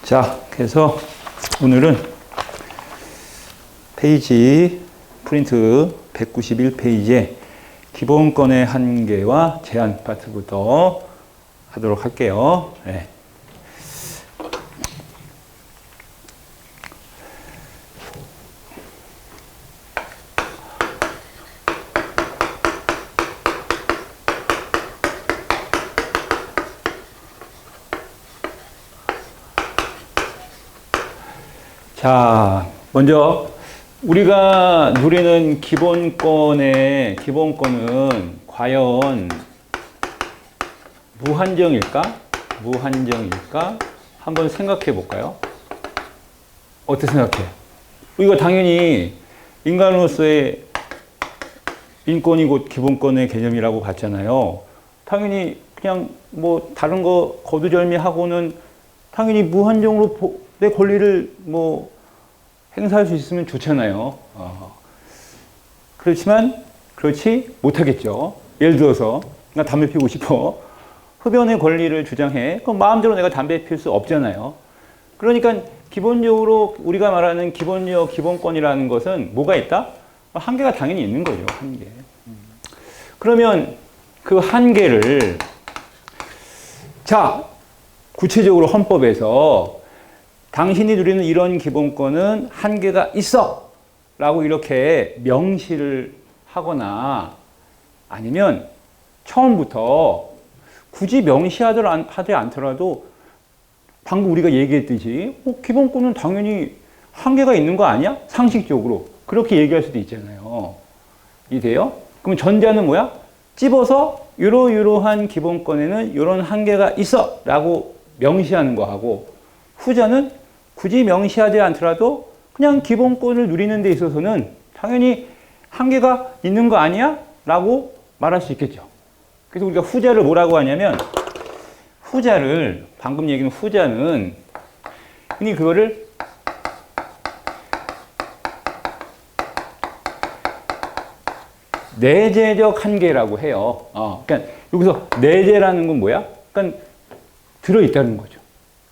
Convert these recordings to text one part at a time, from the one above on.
자, 그래서 오늘은 페이지 프린트 191페이지에 기본권의 한계와 제한 파트부터 하도록 할게요. 네. 자, 먼저 우리가 누리는 기본권은 과연 무한정일까? 무한정일까? 한번 생각해 볼까요? 어떻게 생각해? 이거 당연히 인간으로서의 인권이 곧 기본권의 개념이라고 봤잖아요. 당연히 그냥 뭐 다른 거 거두절미하고는 당연히 무한정으로 내 권리를 뭐 행사할 수 있으면 좋잖아요. 그렇지만 그렇지 못하겠죠. 예를 들어서 나 담배 피우고 싶어. 흡연의 권리를 주장해. 그럼 마음대로 내가 담배 피울 수 없잖아요. 그러니까 기본적으로 우리가 말하는 기본적 기본권이라는 것은 뭐가 있다? 한계가 당연히 있는 거죠. 한계. 그러면 그 한계를 자, 구체적으로 헌법에서 당신이 누리는 이런 기본권은 한계가 있어 라고 이렇게 명시를 하거나 아니면 처음부터 굳이 명시하지 않더라도 방금 우리가 얘기했듯이 기본권은 당연히 한계가 있는 거 아니야? 상식적으로 그렇게 얘기할 수도 있잖아요. 이해돼요? 그럼 전자는 뭐야? 찝어서 이러이러한 기본권에는 이런 한계가 있어 라고 명시하는 거하고 후자는 굳이 명시하지 않더라도 그냥 기본권을 누리는 데 있어서는 당연히 한계가 있는 거 아니야? 라고 말할 수 있겠죠. 그래서 우리가 후자를 뭐라고 하냐면 후자를 방금 얘기한 후자는 흔히 그거를 내재적 한계라고 해요. 그러니까 여기서 내재라는 건 뭐야? 그러니까 들어있다는 거죠.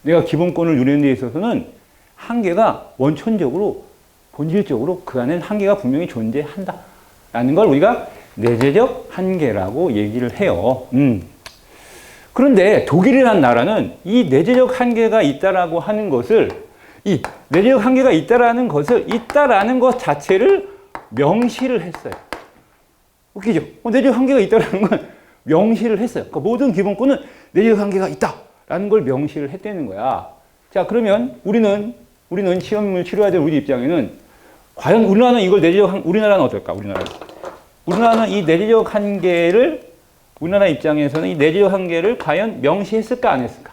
내가 기본권을 누리는 데 있어서는 한계가 원천적으로, 본질적으로 그 안에 한계가 분명히 존재한다. 라는 걸 우리가 내재적 한계라고 얘기를 해요. 그런데 독일이라는 나라는 이 내재적 한계가 있다라고 하는 것을, 이 내재적 한계가 있다라는 것 자체를 명시를 했어요. 웃기죠? 내재적 한계가 있다라는 건 명시를 했어요. 그러니까 모든 기본권은 내재적 한계가 있다. 라는 걸 명시를 했다는 거야. 자, 그러면 우리는 시험을 치러야 될 우리 입장에는 과연 우리나라는 어떨까? 우리나라는 이 내재적 한계를, 우리나라 입장에서는 이 내재적 한계를 과연 명시했을까, 안 했을까?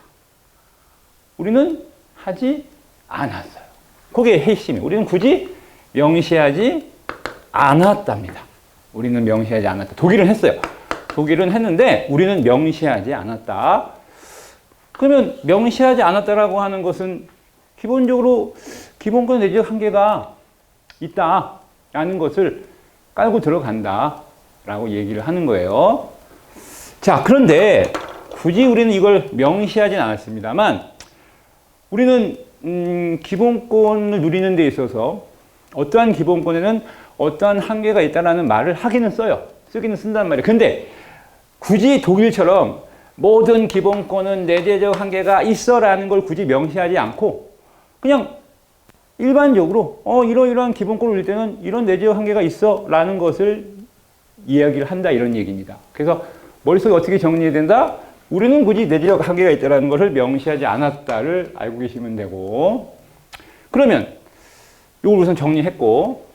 우리는 하지 않았어요. 그게 핵심이에요. 우리는 굳이 명시하지 않았답니다. 우리는 명시하지 않았다. 독일은 했어요. 독일은 했는데 우리는 명시하지 않았다. 그러면 명시하지 않았다라고 하는 것은 기본적으로 기본권 내재적 한계가 있다라는 것을 깔고 들어간다라고 얘기를 하는 거예요. 자, 그런데 굳이 우리는 이걸 명시하진 않았습니다만 우리는 기본권을 누리는 데 있어서 어떠한 기본권에는 어떠한 한계가 있다라는 말을 하기는 써요. 쓰기는 쓴단 말이에요. 근데 굳이 독일처럼 모든 기본권은 내재적 한계가 있어라는 걸 굳이 명시하지 않고 그냥 일반적으로 이러이러한 기본권을 누릴 때는 이런 내재적 한계가 있어라는 것을 이야기를 한다 이런 얘기입니다. 그래서 머릿속에 어떻게 정리해야 된다? 우리는 굳이 내재적 한계가 있다라는 것을 명시하지 않았다를 알고 계시면 되고 그러면 이걸 우선 정리했고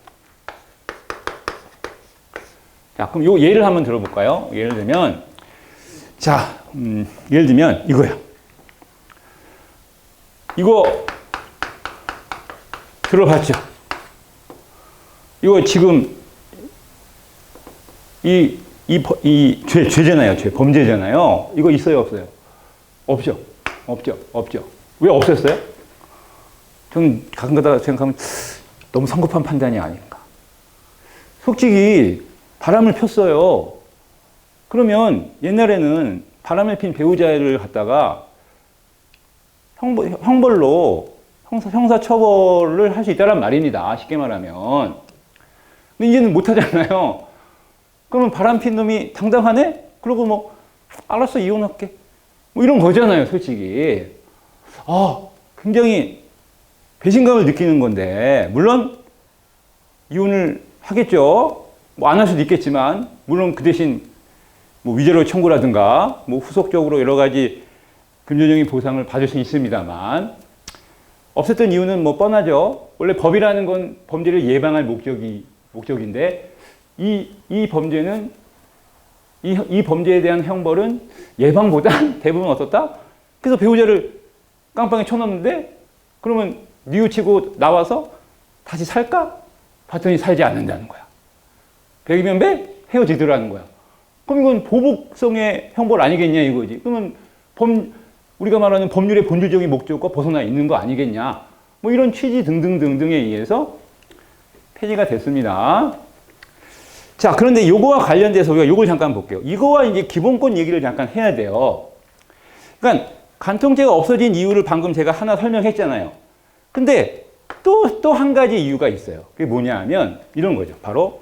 자, 그럼 요 예를 한번 들어볼까요? 예를 들면 예를 들면 이거야. 이거 들어봤죠? 이거 지금 죄잖아요. 범죄잖아요. 이거 있어요, 없어요? 없죠. 왜 없었어요? 저는 가끔가다 생각하면 너무 성급한 판단이 아닌가. 솔직히 바람을 폈어요. 그러면 옛날에는 바람을 핀 배우자를 갖다가 형벌로 형사처벌을 할 수 있다란 말입니다. 쉽게 말하면. 근데 이제는 못하잖아요. 그러면 바람핀 놈이 당당하네? 그러고 뭐, 알았어, 이혼할게. 뭐 이런 거잖아요, 솔직히. 굉장히 배신감을 느끼는 건데, 물론, 이혼을 하겠죠. 뭐 안 할 수도 있겠지만, 물론 그 대신 뭐 위자료 청구라든가, 뭐 후속적으로 여러 가지 금전적인 보상을 받을 수 있습니다만, 없앴던 이유는 뭐 뻔하죠. 원래 법이라는 건 범죄를 예방할 목적인데, 이 범죄는, 이 범죄에 대한 형벌은 예방보다 대부분 어떻다? 그래서 배우자를 깜빵에 쳐넣는데, 그러면 뉘우치고 나와서 다시 살까? 봤더니 살지 않는다는 거야. 100이면 100? 헤어지더라는 거야. 그럼 이건 보복성의 형벌 아니겠냐 이거지. 그러면 우리가 말하는 법률의 본질적인 목적과 벗어나 있는 거 아니겠냐. 뭐 이런 취지 등등등등에 의해서 폐지가 됐습니다. 자, 그런데 이거와 관련돼서 우리가 이걸 잠깐 볼게요. 이거와 이제 기본권 얘기를 잠깐 해야 돼요. 그러니까 간통죄가 없어진 이유를 방금 제가 하나 설명했잖아요. 근데 또 한 가지 이유가 있어요. 그게 뭐냐 하면 이런 거죠. 바로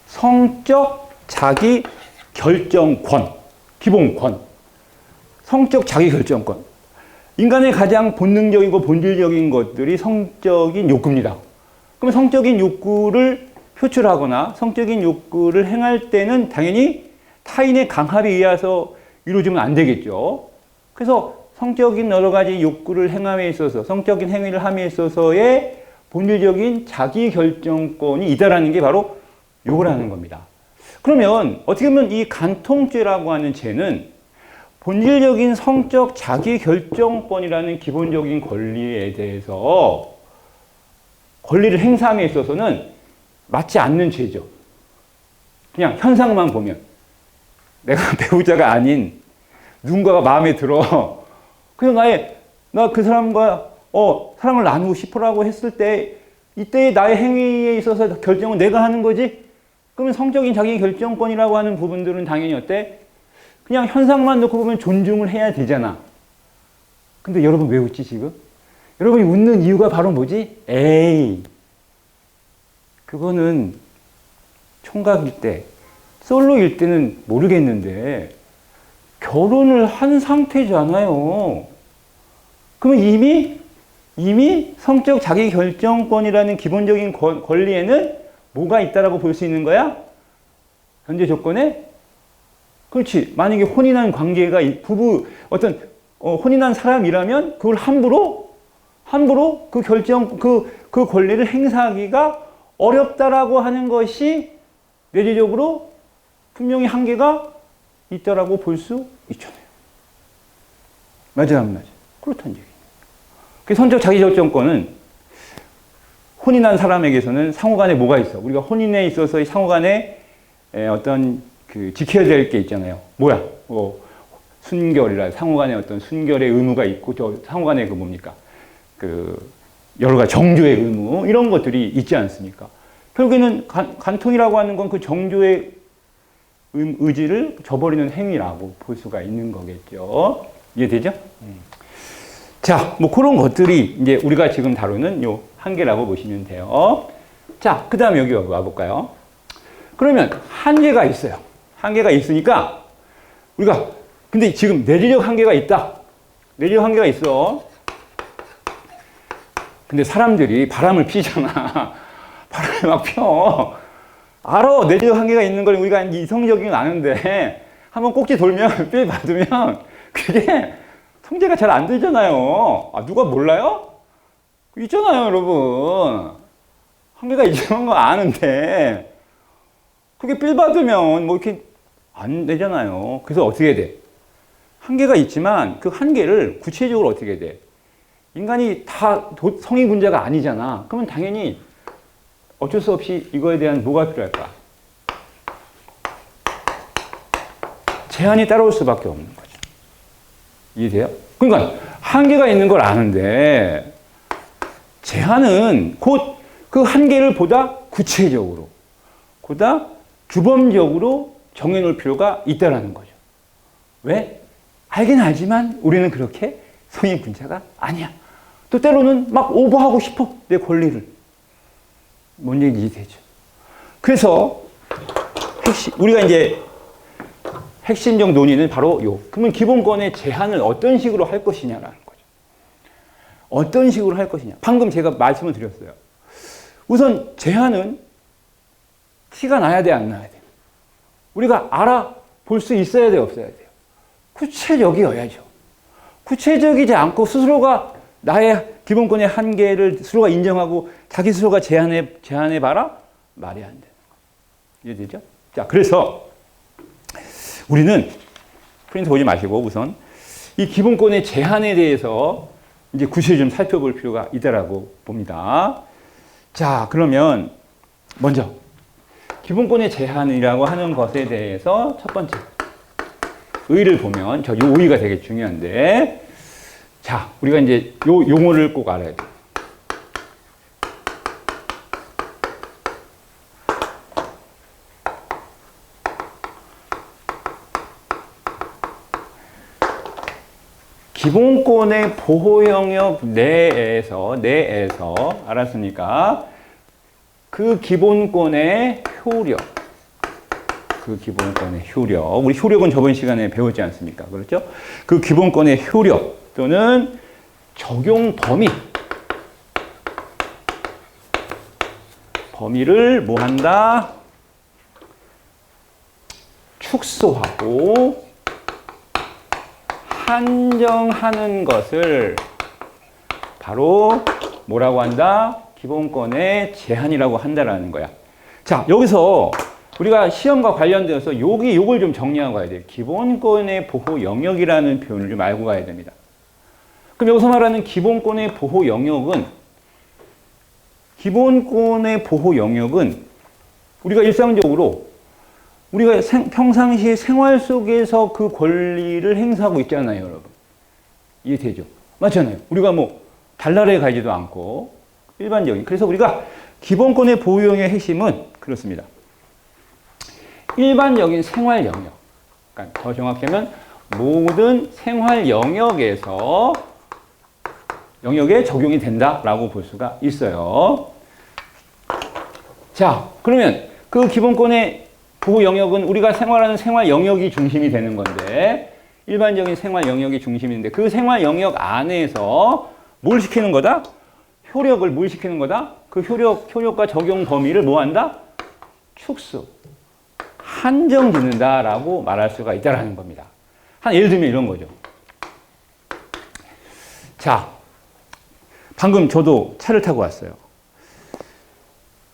성적 자기 결정권, 기본권. 성적 자기 결정권. 인간의 가장 본능적이고 본질적인 것들이 성적인 욕구입니다. 그럼 성적인 욕구를 표출하거나 성적인 욕구를 행할 때는 당연히 타인의 강압에 의해서 이루어지면 안 되겠죠. 그래서 성적인 여러 가지 욕구를 행함에 있어서, 성적인 행위를 함에 있어서의 본질적인 자기 결정권이 있다라는 게 바로 요거라는 겁니다. 그러면 어떻게 보면 이 간통죄라고 하는 죄는 본질적인 성적 자기 결정권이라는 기본적인 권리에 대해서 권리를 행사함에 있어서는 맞지 않는 죄죠. 그냥 현상만 보면 내가 배우자가 아닌 누군가가 마음에 들어. 그래서 나 그 사람과 사랑을 나누고 싶어라고 했을 때 이때의 나의 행위에 있어서 결정은 내가 하는 거지? 그러면 성적인 자기 결정권이라고 하는 부분들은 당연히 어때? 그냥 현상만 놓고 보면 존중을 해야 되잖아. 근데 여러분 왜 웃지 지금? 여러분이 웃는 이유가 바로 뭐지? 에이, 그거는 총각일 때, 솔로일 때는 모르겠는데 결혼을 한 상태잖아요. 그러면 이미 성적 자기 결정권이라는 기본적인 권리에는 뭐가 있다라고 볼 수 있는 거야? 현재 조건에? 그렇지. 만약에 혼인한 관계가 혼인한 사람이라면 그걸 함부로 그 권리를 행사하기가 어렵다라고 하는 것이 내재적으로 분명히 한계가 있다라고 볼 수 있잖아요. 맞아, 안 맞아? 그렇다는 얘기예요. 그 성적 자기결정권은 혼인한 사람에게서는 상호간에 뭐가 있어? 우리가 혼인에 있어서 상호간에 어떤 지켜야 될 게 있잖아요. 뭐야? 순결이라 상호간에 어떤 순결의 의무가 있고, 상호간에 뭡니까? 여러 가지 정조의 의무, 이런 것들이 있지 않습니까? 결국에는 간통이라고 하는 건 그 정조의 의지를 저버리는 행위라고 볼 수가 있는 거겠죠. 이해되죠? 자, 뭐 그런 것들이 이제 우리가 지금 다루는 요 한계라고 보시면 돼요. 자, 그 다음에 여기 와볼까요? 그러면 한계가 있어요. 한계가 있으니까 우리가 근데 지금 내재적 한계가 있다. 내재적 한계가 있어. 근데 사람들이 바람을 피잖아. 바람을 막 펴. 알아. 내재적 한계가 있는 걸 우리가 이성적이긴 아는데 한번 꼭지 돌면 삘 받으면 그게 통제가 잘 안 되잖아요. 누가 몰라요? 있잖아요, 여러분. 한계가 있는 거 아는데 그게 삘 받으면 뭐 이렇게 안 되잖아요. 그래서 어떻게 돼? 한계가 있지만 그 한계를 구체적으로 어떻게 돼? 인간이 다 성인군자가 아니잖아. 그러면 당연히 어쩔 수 없이 이거에 대한 뭐가 필요할까? 제한이 따라올 수밖에 없는 거죠. 이해돼요? 그러니까 한계가 있는 걸 아는데 제한은 곧 그 한계를 보다 구체적으로 보다 규범적으로 정해놓을 필요가 있다라는 거죠. 왜? 알긴 알지만 우리는 그렇게 성인군자가 아니야. 또 때로는 막 오버하고 싶어. 내 권리를. 뭔 얘기인지 이해되죠. 그래서 우리가 이제 핵심적 논의는 바로 요. 그러면 기본권의 제한을 어떤 식으로 할 것이냐라는 거죠. 어떤 식으로 할 것이냐. 방금 제가 말씀을 드렸어요. 우선 제한은 티가 나야 돼, 안 나야 돼? 우리가 알아볼 수 있어야 돼, 없어야 돼요? 구체적이어야죠. 구체적이지 않고 스스로가 나의 기본권의 한계를 스스로가 인정하고 자기 스스로가 제한해봐라? 말이 안 되는 거예요. 이해되죠? 자, 그래서 우리는 프린트 보지 마시고 우선 이 기본권의 제한에 대해서 이제 구체적으로 좀 살펴볼 필요가 있다라고 봅니다. 자, 그러면 먼저 기본권의 제한이라고 하는 것에 대해서 첫 번째 의의를 보면 저 요 의의가 되게 중요한데, 자, 우리가 이제 요 용어를 꼭 알아야 돼요. 기본권의 보호 영역 내에서 알았습니까? 그 기본권의 효력. 우리 효력은 저번 시간에 배웠지 않습니까? 그렇죠? 그 기본권의 효력 또는 적용 범위를 뭐 한다? 축소하고 한정하는 것을 바로 뭐라고 한다? 기본권의 제한이라고 한다라는 거야. 자, 여기서 우리가 시험과 관련되어서 요걸 좀 정리하고 가야 돼요. 기본권의 보호 영역이라는 표현을 좀 알고 가야 됩니다. 그럼 여기서 말하는 기본권의 보호 영역은 우리가 일상적으로 우리가 평상시에 생활 속에서 그 권리를 행사하고 있잖아요, 여러분. 이해되죠? 맞잖아요. 우리가 뭐 달나라에 가지도 않고 일반적인. 그래서 우리가 기본권의 보호 영역의 핵심은 그렇습니다. 일반적인 생활 영역. 그러니까 더 정확하면 모든 생활 영역에 적용이 된다라고 볼 수가 있어요. 자, 그러면 그 기본권의 보호 영역은 우리가 생활하는 생활 영역이 중심이 되는 건데, 일반적인 생활 영역이 중심인데 그 생활 영역 안에서 뭘 시키는 거다? 효력을 뭘 시키는 거다? 그 효력과 적용 범위를 뭐 한다? 축소, 한정 짓는다라고 말할 수가 있다라는 겁니다. 예를 들면 이런 거죠. 자, 방금 저도 차를 타고 왔어요.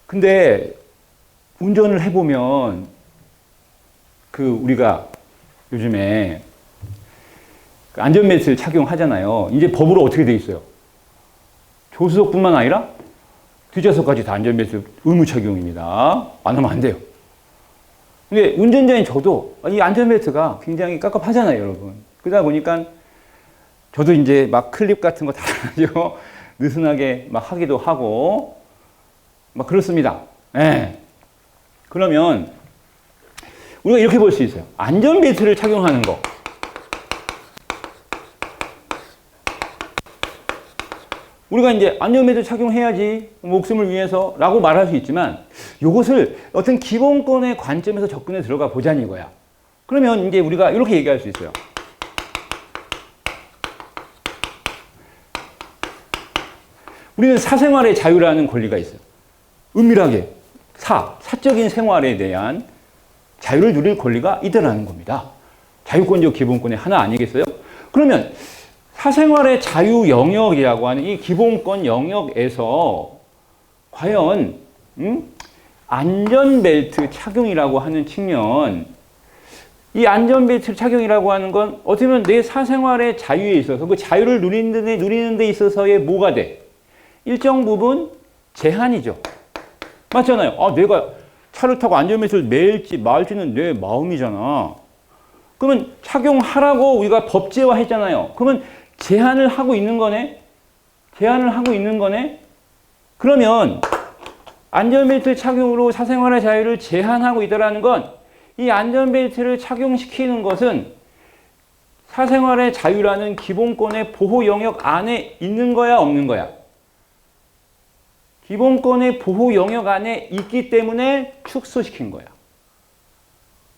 근데 운전을 해보면 우리가 요즘에 안전벨트를 착용하잖아요. 이제 법으로 어떻게 돼 있어요? 조수석뿐만 아니라 뒷좌석까지 다 안전벨트 의무 착용입니다. 안 하면 안 돼요. 근데 운전자인 저도 이 안전벨트가 굉장히 깝깝하잖아요, 여러분. 그러다 보니까 저도 이제 막 클립 같은 거 달아가지고 느슨하게 막 하기도 하고 막 그렇습니다. 네. 그러면 우리가 이렇게 볼 수 있어요. 안전벨트를 착용하는 거. 우리가 이제 안전벨트 착용해야지 목숨을 위해서 라고 말할 수 있지만 이것을 어떤 기본권의 관점에서 접근해 들어가 보자는 이거야. 그러면 이제 우리가 이렇게 얘기할 수 있어요. 우리는 사생활의 자유라는 권리가 있어요. 은밀하게 사적인 생활에 대한 자유를 누릴 권리가 있다는 겁니다. 자유권적 기본권의 하나 아니겠어요? 그러면 사생활의 자유 영역이라고 하는 이 기본권 영역에서 과연 안전벨트 착용이라고 하는 측면, 이 안전벨트 착용이라고 하는 건 어떻게 보면 내 사생활의 자유에 있어서 그 자유를 누리는 데 있어서의 뭐가 돼? 일정 부분 제한이죠. 맞잖아요. 내가 차를 타고 안전벨트를 맬지 말지는 내 마음이잖아. 그러면 착용하라고 우리가 법제화했잖아요. 그러면 제한을 하고 있는 거네? 그러면 안전벨트 착용으로 사생활의 자유를 제한하고 있다는 건 이 안전벨트를 착용시키는 것은 사생활의 자유라는 기본권의 보호 영역 안에 있는 거야, 없는 거야? 기본권의 보호 영역 안에 있기 때문에 축소시킨 거야.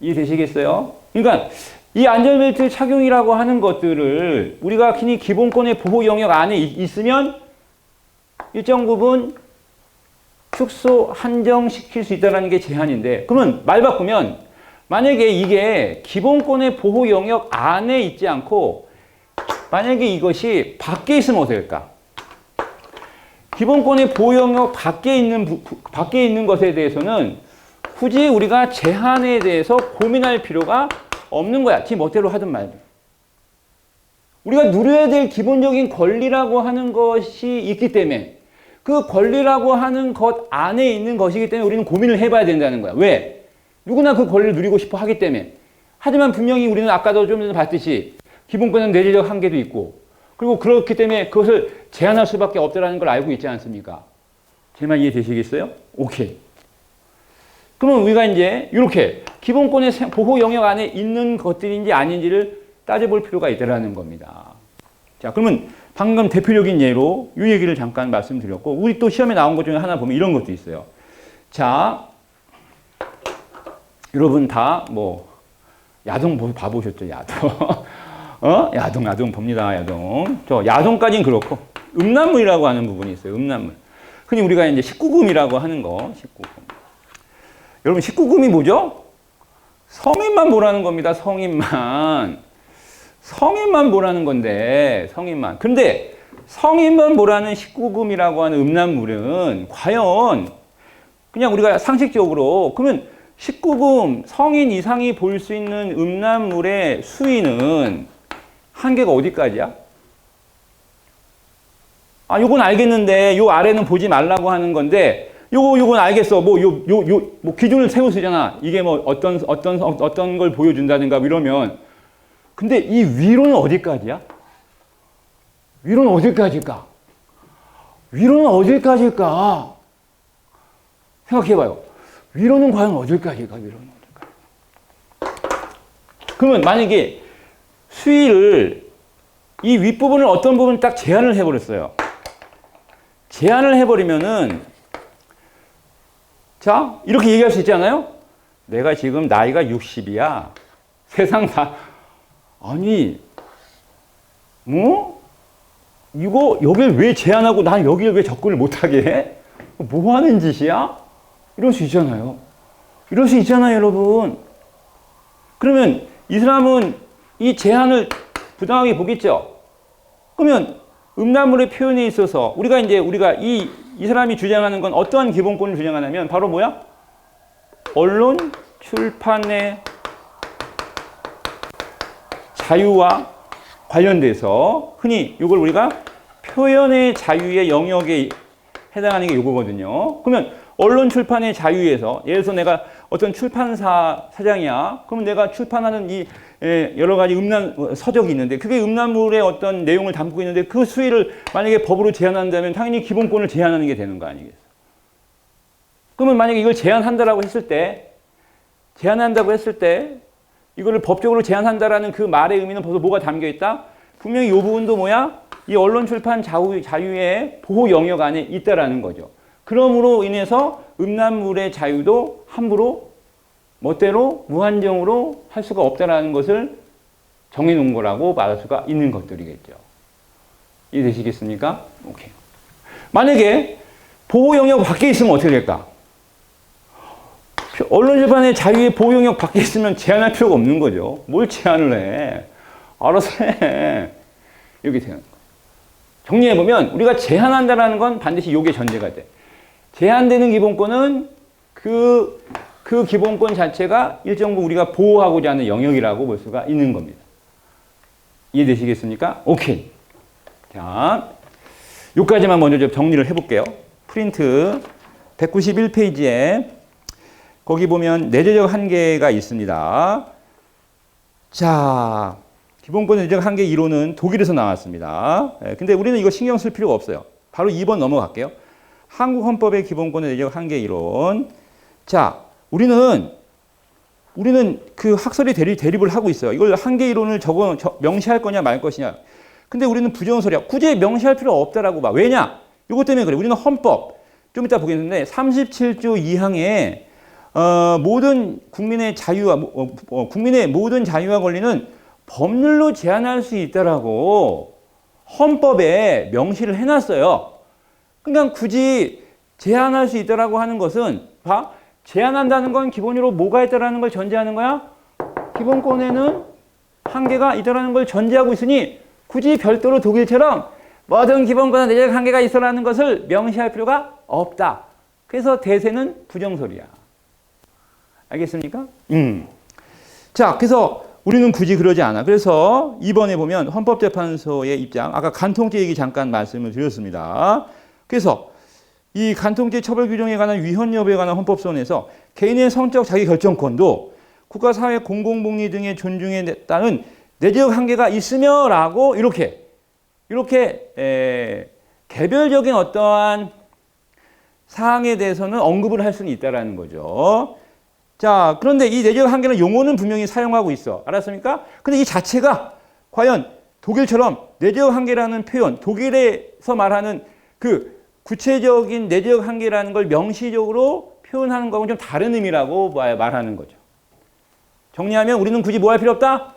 이해되시겠어요? 그러니까 이 안전벨트 착용이라고 하는 것들을 우리가 흔히 기본권의 보호 영역 안에 있으면 일정 부분 축소, 한정시킬 수 있다는 게 제한인데, 그러면 말 바꾸면 만약에 이게 기본권의 보호 영역 안에 있지 않고 만약에 이것이 밖에 있으면 어떻게 될까? 기본권의 보호 영역 밖에 있는 것에 대해서는 굳이 우리가 제한에 대해서 고민할 필요가 없는 거야. 지 멋대로 하든 말든. 우리가 누려야 될 기본적인 권리라고 하는 것이 있기 때문에 그 권리라고 하는 것 안에 있는 것이기 때문에 우리는 고민을 해봐야 된다는 거야. 왜? 누구나 그 권리를 누리고 싶어 하기 때문에. 하지만 분명히 우리는 아까도 좀 전에 봤듯이 기본권은 내재적 한계도 있고 그리고 그렇기 때문에 그것을 제한할 수밖에 없다는 걸 알고 있지 않습니까? 제 말 이해되시겠어요? 오케이. 그러면 우리가 이제 이렇게 기본권의 보호 영역 안에 있는 것들인지 아닌지를 따져볼 필요가 있다는 겁니다. 자, 그러면 방금 대표적인 예로 이 얘기를 잠깐 말씀드렸고 우리 또 시험에 나온 것 중에 하나 보면 이런 것도 있어요. 자, 여러분 다 뭐 야동 봐보셨죠? 야동. 야동 봅니다. 야동. 저 야동까지는 그렇고 음란물이라고 하는 부분이 있어요. 음란물. 흔히 우리가 이제 19금이라고 하는 거. 19금. 여러분 19금이 뭐죠? 성인만 보라는 겁니다. 성인만 보라는 건데 성인만. 근데 성인만 보라는 19금이라고 하는 음란물은 과연 그냥 우리가 상식적으로 그러면 19금 성인 이상이 볼 수 있는 음란물의 수위는 한계가 어디까지야? 아, 요건 알겠는데 요 아래는 보지 말라고 하는 건데 요건 알겠어. 뭐 기준을 세울 수 있잖아. 이게 뭐 어떤 걸 보여준다든가 이러면. 근데 이 위로는 어디까지야? 위로는 어디까지일까? 위로는 어디까지일까? 생각해봐요. 위로는 과연 어디까지일까? 위로는 어디까지? 그러면 만약에 수위를 이 윗부분을 어떤 부분 딱 제한을 해버렸어요. 제한을 해버리면은 자, 이렇게 얘기할 수 있잖아요. 내가 지금 나이가 60이야. 세상 다 아니 뭐? 이거 여길 왜 제한하고 난 여길 왜 접근을 못하게 해? 뭐 하는 짓이야? 이럴 수 있잖아요. 이럴 수 있잖아요, 여러분. 그러면 이 사람은 이 제한을 부당하게 보겠죠? 그러면 음란물의 표현에 있어서 우리가 이 사람이 주장하는 건 어떠한 기본권을 주장하냐면 바로 뭐야? 언론, 출판의 자유와 관련돼서 흔히 이걸 우리가 표현의 자유의 영역에 해당하는 게 이거거든요. 그러면 언론 출판의 자유에서 예를 들어서 내가 어떤 출판사 사장이야. 그럼 내가 출판하는 이 여러 가지 서적이 있는데 그게 음란물의 어떤 내용을 담고 있는데 그 수위를 만약에 법으로 제한한다면 당연히 기본권을 제한하는 게 되는 거 아니겠어요? 그러면 만약에 이걸 제한한다고 했을 때 이거를 법적으로 제한한다라는 그 말의 의미는 벌써 뭐가 담겨 있다? 분명히 이 부분도 뭐야? 이 언론 출판 자유의 보호 영역 안에 있다라는 거죠. 그러므로 인해서 음란물의 자유도 함부로 멋대로 무한정으로 할 수가 없다라는 것을 정해놓은 거라고 말할 수가 있는 것들이겠죠. 이해되시겠습니까? 오케이. 만약에 보호 영역 밖에 있으면 어떻게 될까? 언론 출판의 자유의 보호 영역 밖에 있으면 제한할 필요가 없는 거죠. 뭘 제한을 해? 알아서 해. 이렇게 되는 거예요. 정리해보면 우리가 제한한다는 건 반드시 요게 전제가 돼. 제한되는 기본권은 그 기본권 자체가 일정 부분 우리가 보호하고자 하는 영역이라고 볼 수가 있는 겁니다. 이해되시겠습니까? 오케이. 자, 요까지만 먼저 좀 정리를 해볼게요. 프린트 191페이지에 거기 보면 내재적 한계가 있습니다. 자, 기본권 내재적 한계 이론은 독일에서 나왔습니다. 근데 우리는 이거 신경 쓸 필요가 없어요. 바로 2번 넘어갈게요. 한국 헌법의 기본권의 내적 한계 이론. 자, 우리는 그 학설이 대립을 하고 있어요. 이걸 한계 이론을 명시할 거냐 말 것이냐. 근데 우리는 부정설이야. 굳이 명시할 필요 없다라고 봐. 왜냐? 이것 때문에 그래. 우리는 헌법, 좀 이따 보겠는데 37조 2항에 모든 국민의 자유와 국민의 모든 자유와 권리는 법률로 제한할 수 있다라고 헌법에 명시를 해놨어요. 그러니까 굳이 제한할 수 있다라고 하는 것은 봐. 제한한다는 건 기본으로 뭐가 있다라는 걸 전제하는 거야? 기본권에는 한계가 있다라는 걸 전제하고 있으니 굳이 별도로 독일처럼 모든 기본권은 내적 한계가 있어라는 것을 명시할 필요가 없다. 그래서 대세는 부정설이야. 알겠습니까? 자, 그래서 우리는 굳이 그러지 않아. 그래서 이번에 보면 헌법재판소의 입장, 아까 간통죄 얘기 잠깐 말씀을 드렸습니다. 그래서 이 간통죄 처벌 규정에 관한 위헌 여부에 관한 헌법소원에서 개인의 성적 자기결정권도 국가, 사회, 공공복리 등의 존중에 따른 내적 한계가 있으며라고 이렇게 개별적인 어떠한 사항에 대해서는 언급을 할 수는 있다라는 거죠. 자, 그런데 이 내적 한계는 용어는 분명히 사용하고 있어. 알았습니까? 근데 이 자체가 과연 독일처럼 내적 한계라는 표현, 독일에서 말하는 그 구체적인 내적 한계라는 걸 명시적으로 표현하는 거하고 좀 다른 의미라고 말하는 거죠. 정리하면 우리는 굳이 뭐 할 필요 없다?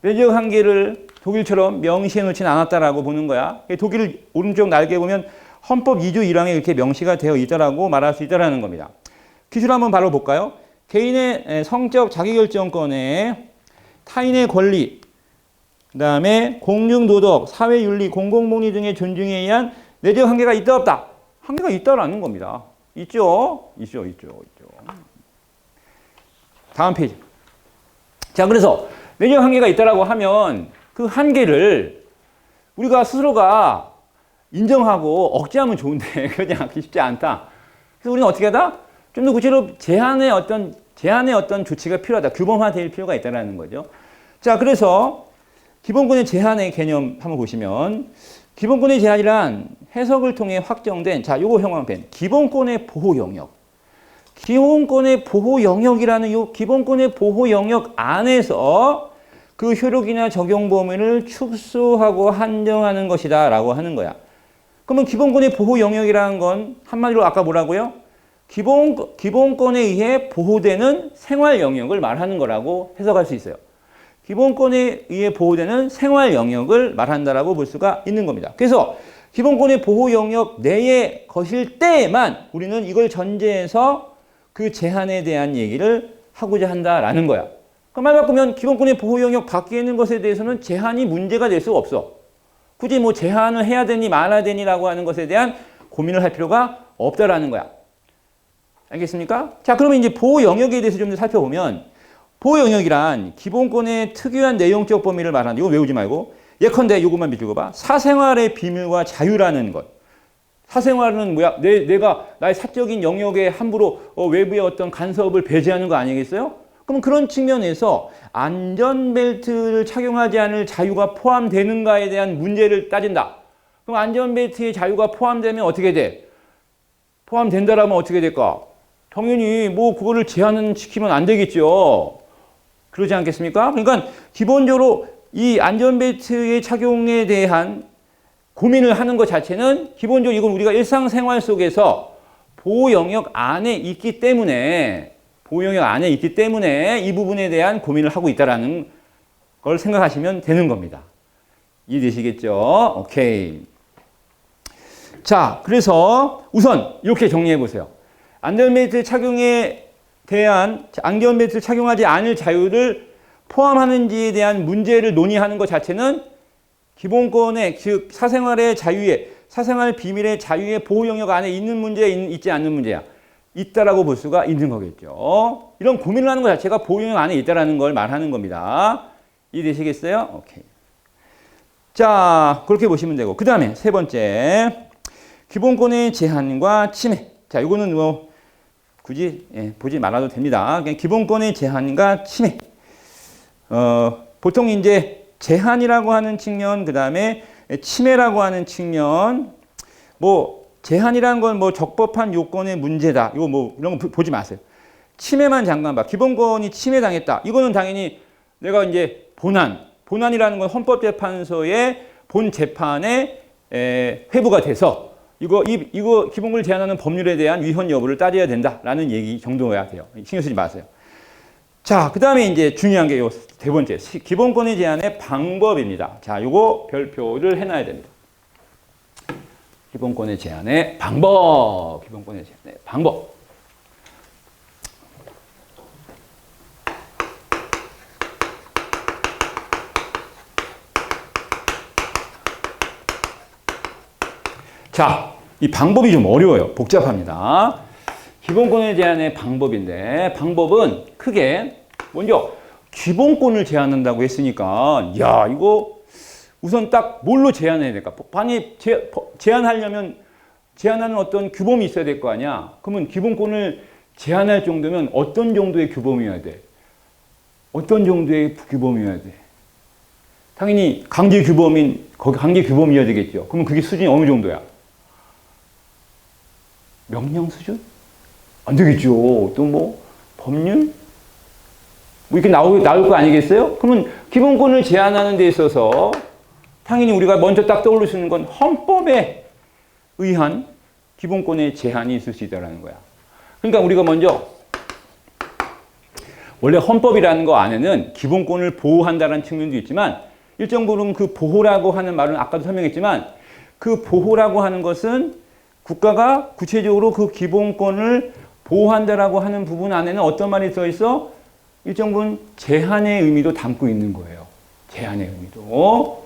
내적 한계를 독일처럼 명시해 놓지는 않았다라고 보는 거야. 독일 오른쪽 날개 보면 헌법 2조 1항에 이렇게 명시가 되어 있다라고 말할 수 있다라는 겁니다. 기술 한번 바로 볼까요? 개인의 성적 자기결정권에 타인의 권리, 그 다음에 공중도덕, 사회윤리, 공공복리 등의 존중에 의한 내적 한계가 있다 없다? 한계가 있다라는 겁니다. 있죠? 있죠. 다음 페이지. 자, 그래서 내적 한계가 있다라고 하면 그 한계를 우리가 스스로가 인정하고 억제하면 좋은데 그러지 않기 쉽지 않다. 그래서 우리는 어떻게 하다? 좀 더 구체로 제한의 어떤 조치가 필요하다. 규범화될 필요가 있다는 거죠. 자, 그래서 기본권의 제한의 개념 한번 보시면 기본권의 제한이란 해석을 통해 확정된, 자, 요거 형광펜. 기본권의 보호 영역. 기본권의 보호 영역이라는 요 기본권의 보호 영역 안에서 그 효력이나 적용 범위를 축소하고 한정하는 것이다 라고 하는 거야. 그러면 기본권의 보호 영역이라는 건 한마디로 아까 뭐라고요? 기본권에 의해 보호되는 생활 영역을 말하는 거라고 해석할 수 있어요. 기본권에 의해 보호되는 생활 영역을 말한다라고 볼 수가 있는 겁니다. 그래서 기본권의 보호 영역 내에 것일 때에만 우리는 이걸 전제해서 그 제한에 대한 얘기를 하고자 한다라는 거야. 그 말 바꾸면 기본권의 보호 영역 밖에 있는 것에 대해서는 제한이 문제가 될 수가 없어. 굳이 뭐 제한을 해야 되니 말아야 되니라고 하는 것에 대한 고민을 할 필요가 없다라는 거야. 알겠습니까? 자, 그러면 이제 보호 영역에 대해서 좀 더 살펴보면 보호 영역이란 기본권의 특유한 내용적 범위를 말하는, 이거 외우지 말고 예컨대 이것만 비추고 봐. 사생활의 비밀과 자유라는 것. 사생활은 뭐야? 내가 나의 사적인 영역에 함부로 외부의 어떤 간섭을 배제하는 거 아니겠어요? 그럼 그런 측면에서 안전벨트를 착용하지 않을 자유가 포함되는가에 대한 문제를 따진다. 그럼 안전벨트의 자유가 포함되면 어떻게 돼? 포함된다라면 어떻게 될까? 당연히 뭐 그거를 제한은 시키면 안 되겠죠. 그러지 않겠습니까? 그러니까 기본적으로 이 안전벨트의 착용에 대한 고민을 하는 것 자체는 기본적으로 이건 우리가 일상생활 속에서 보호 영역 안에 있기 때문에 이 부분에 대한 고민을 하고 있다는 걸 생각하시면 되는 겁니다. 이해되시겠죠? 오케이. 자, 그래서 우선 이렇게 정리해 보세요. 안전벨트 착용에 대한 안전벨트를 착용하지 않을 자유를 포함하는지에 대한 문제를 논의하는 것 자체는 기본권의, 즉 사생활의 자유에, 사생활 비밀의 자유의 보호 영역 안에 있는 문제야, 있지 않는 문제야? 있다라고 볼 수가 있는 거겠죠. 이런 고민을 하는 것 자체가 보호 영역 안에 있다라는 걸 말하는 겁니다. 이해되시겠어요? 오케이. 자, 그렇게 보시면 되고, 그 다음에 세 번째, 기본권의 제한과 침해. 자, 이거는 뭐 굳이 보지 말아도 됩니다. 그냥 기본권의 제한과 침해. 보통 이제 제한이라고 하는 측면, 그 다음에 침해라고 하는 측면, 뭐 제한이라는 건 뭐 적법한 요건의 문제다. 이거 뭐 이런 거 보지 마세요. 침해만 잠깐 봐. 기본권이 침해당했다. 이거는 당연히 내가 이제 본안이라는 건 헌법재판소의 본 재판에 회부가 돼서 이거 기본권을 제한하는 법률에 대한 위헌 여부를 따져야 된다라는 얘기 정도여야 돼요. 신경 쓰지 마세요. 자, 그 다음에 이제 중요한 게 요 세 번째 기본권의 제한의 방법입니다. 자, 요거 별표를 해놔야 됩니다. 기본권의 제한의 방법. 기본권의 제한의 방법. 자, 이 방법이 좀 어려워요. 복잡합니다. 기본권의 제한의 방법인데, 방법은 크게 먼저 기본권을 제한한다고 했으니까, 야, 이거 우선 딱 뭘로 제한해야 될까? 만약에 제한하려면 제한하는 어떤 규범이 있어야 될 거 아니야? 그러면 기본권을 제한할 정도면 어떤 정도의 규범이어야 돼? 어떤 정도의 규범이어야 돼? 당연히 강제 규범이어야 되겠죠. 그러면 그게 수준이 어느 정도야? 명령 수준? 안 되겠죠. 또 뭐 법률? 뭐 이렇게 나올 거 아니겠어요? 그러면 기본권을 제한하는 데 있어서 당연히 우리가 먼저 딱 떠올릴 수 있는 건 헌법에 의한 기본권의 제한이 있을 수 있다는 거야. 그러니까 우리가 먼저 원래 헌법이라는 거 안에는 기본권을 보호한다는 측면도 있지만 일정 부분 그 보호라고 하는 말은 아까도 설명했지만 그 보호라고 하는 것은 국가가 구체적으로 그 기본권을 보호한다라고 하는 부분 안에는 어떤 말이 써 있어? 일정 부분 제한의 의미도 담고 있는 거예요. 제한의 의미도.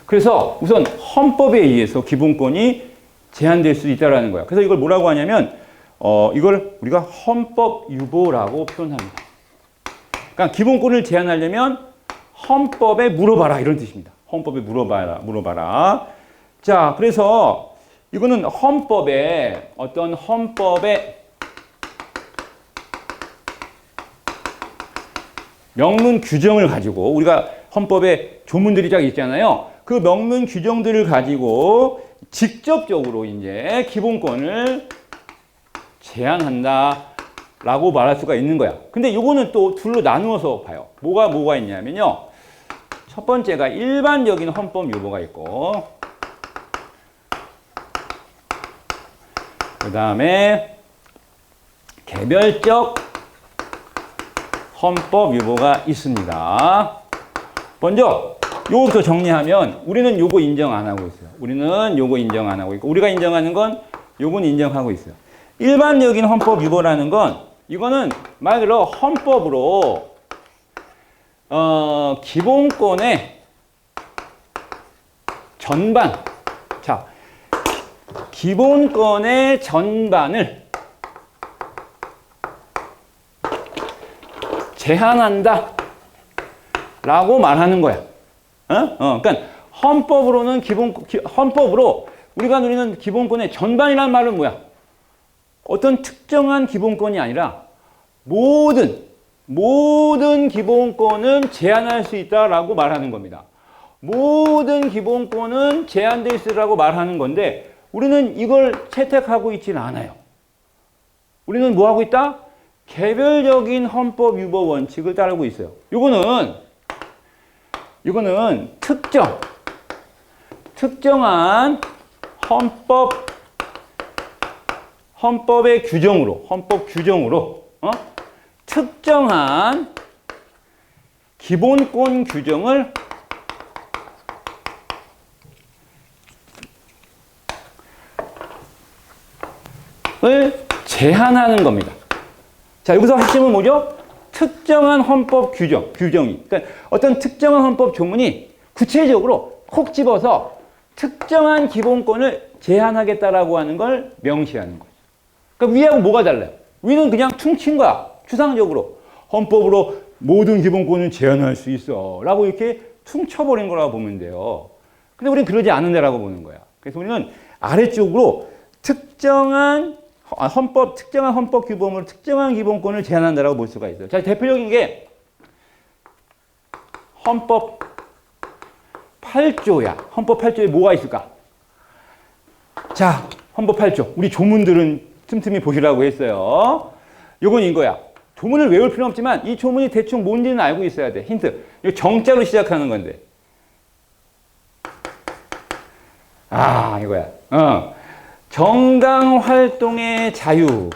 그래서 우선 헌법에 의해서 기본권이 제한될 수 있다는 거야. 그래서 이걸 뭐라고 하냐면 이걸 우리가 헌법 유보라고 표현합니다. 그러니까 기본권을 제한하려면 헌법에 물어봐라 이런 뜻입니다. 헌법에 물어봐라. 자, 그래서 이거는 헌법에 어떤 헌법의 명문 규정을 가지고 우리가 헌법에 조문들이 쫙 있잖아요. 그 명문 규정들을 가지고 직접적으로 이제 기본권을 제한한다라고 말할 수가 있는 거야. 근데 이거는 또 둘로 나누어서 봐요. 뭐가 있냐면요. 첫 번째가 일반적인 헌법 유보가 있고, 그 다음에 개별적 헌법 유보가 있습니다. 먼저 요거부터 정리하면 우리는 요거 인정 안 하고 있어요. 우리는 요거 인정 안 하고 있고 우리가 인정하는 건 요건 인정하고 있어요. 일반적인 헌법 유보라는 건 이거는 말 그대로 헌법으로 기본권의 전반, 자, 기본권의 전반을 제한한다 라고 말하는 거야. 그러니까 헌법으로는 헌법으로 우리가 누리는 기본권의 전반이라는 말은 뭐야? 어떤 특정한 기본권이 아니라 모든 기본권은 제한할 수 있다라고 말하는 겁니다. 모든 기본권은 제한되어 있으라고 말하는 건데 우리는 이걸 채택하고 있지는 않아요. 우리는 뭐 하고 있다? 개별적인 헌법 유보 원칙을 따르고 있어요. 이거는 특정한 헌법의 규정으로, 헌법 규정으로, 특정한 기본권 규정을 제한하는 겁니다. 자, 여기서 핵심은 뭐죠? 특정한 헌법 규정이. 그러니까 어떤 특정한 헌법 조문이 구체적으로 콕 집어서 특정한 기본권을 제한하겠다라고 하는 걸 명시하는 거죠. 그러니까 위하고 뭐가 달라요? 위는 그냥 퉁친 거야. 추상적으로. 헌법으로 모든 기본권을 제한할 수 있어. 라고 이렇게 퉁쳐버린 거라고 보면 돼요. 근데 우리는 그러지 않는다라고 보는 거야. 그래서 우리는 아래쪽으로 특정한 헌법 규범으로 특정한 기본권을 제한한다라고 볼 수가 있어요. 자, 대표적인 게 헌법 8조야. 헌법 8조에 뭐가 있을까? 자, 헌법 8조. 우리 조문들은 틈틈이 보시라고 했어요. 요건 이거야. 조문을 외울 필요는 없지만 이 조문이 대충 뭔지는 알고 있어야 돼. 힌트. 이거 정자로 시작하는 건데. 아, 이거야. 정당 활동의 자유.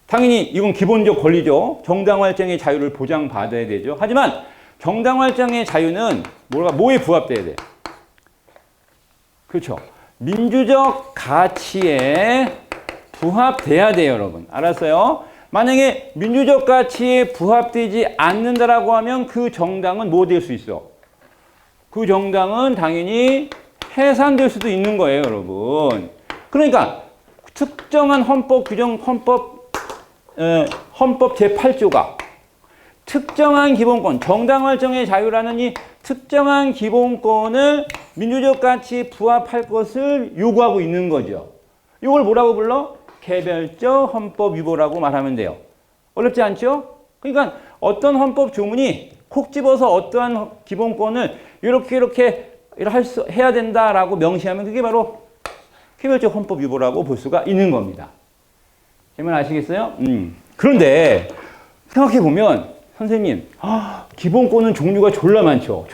당연히 이건 기본적 권리죠. 정당 활동의 자유를 보장받아야 되죠. 하지만 정당 활동의 자유는 뭐에 부합돼야 돼? 그렇죠. 민주적 가치에 부합돼야 돼요, 여러분. 알았어요? 만약에 민주적 가치에 부합되지 않는다라고 하면 그 정당은 뭐 될 수 있어? 그 정당은 당연히 해산될 수도 있는 거예요, 여러분. 그러니까 특정한 헌법 제8조가 특정한 기본권, 정당 활동의 자유라는 이 특정한 기본권을 민주적 가치에 부합할 것을 요구하고 있는 거죠. 이걸 뭐라고 불러? 개별적 헌법 위반이라고 말하면 돼요. 어렵지 않죠? 그러니까 어떤 헌법 조문이 콕 집어서 어떠한 기본권을 이렇게 해야 된다라고 명시하면 그게 바로 개별적 헌법 위반이라고 볼 수가 있는 겁니다. 제 말 아시겠어요? 그런데 생각해 보면 선생님, 기본권은 종류가 졸라 많죠.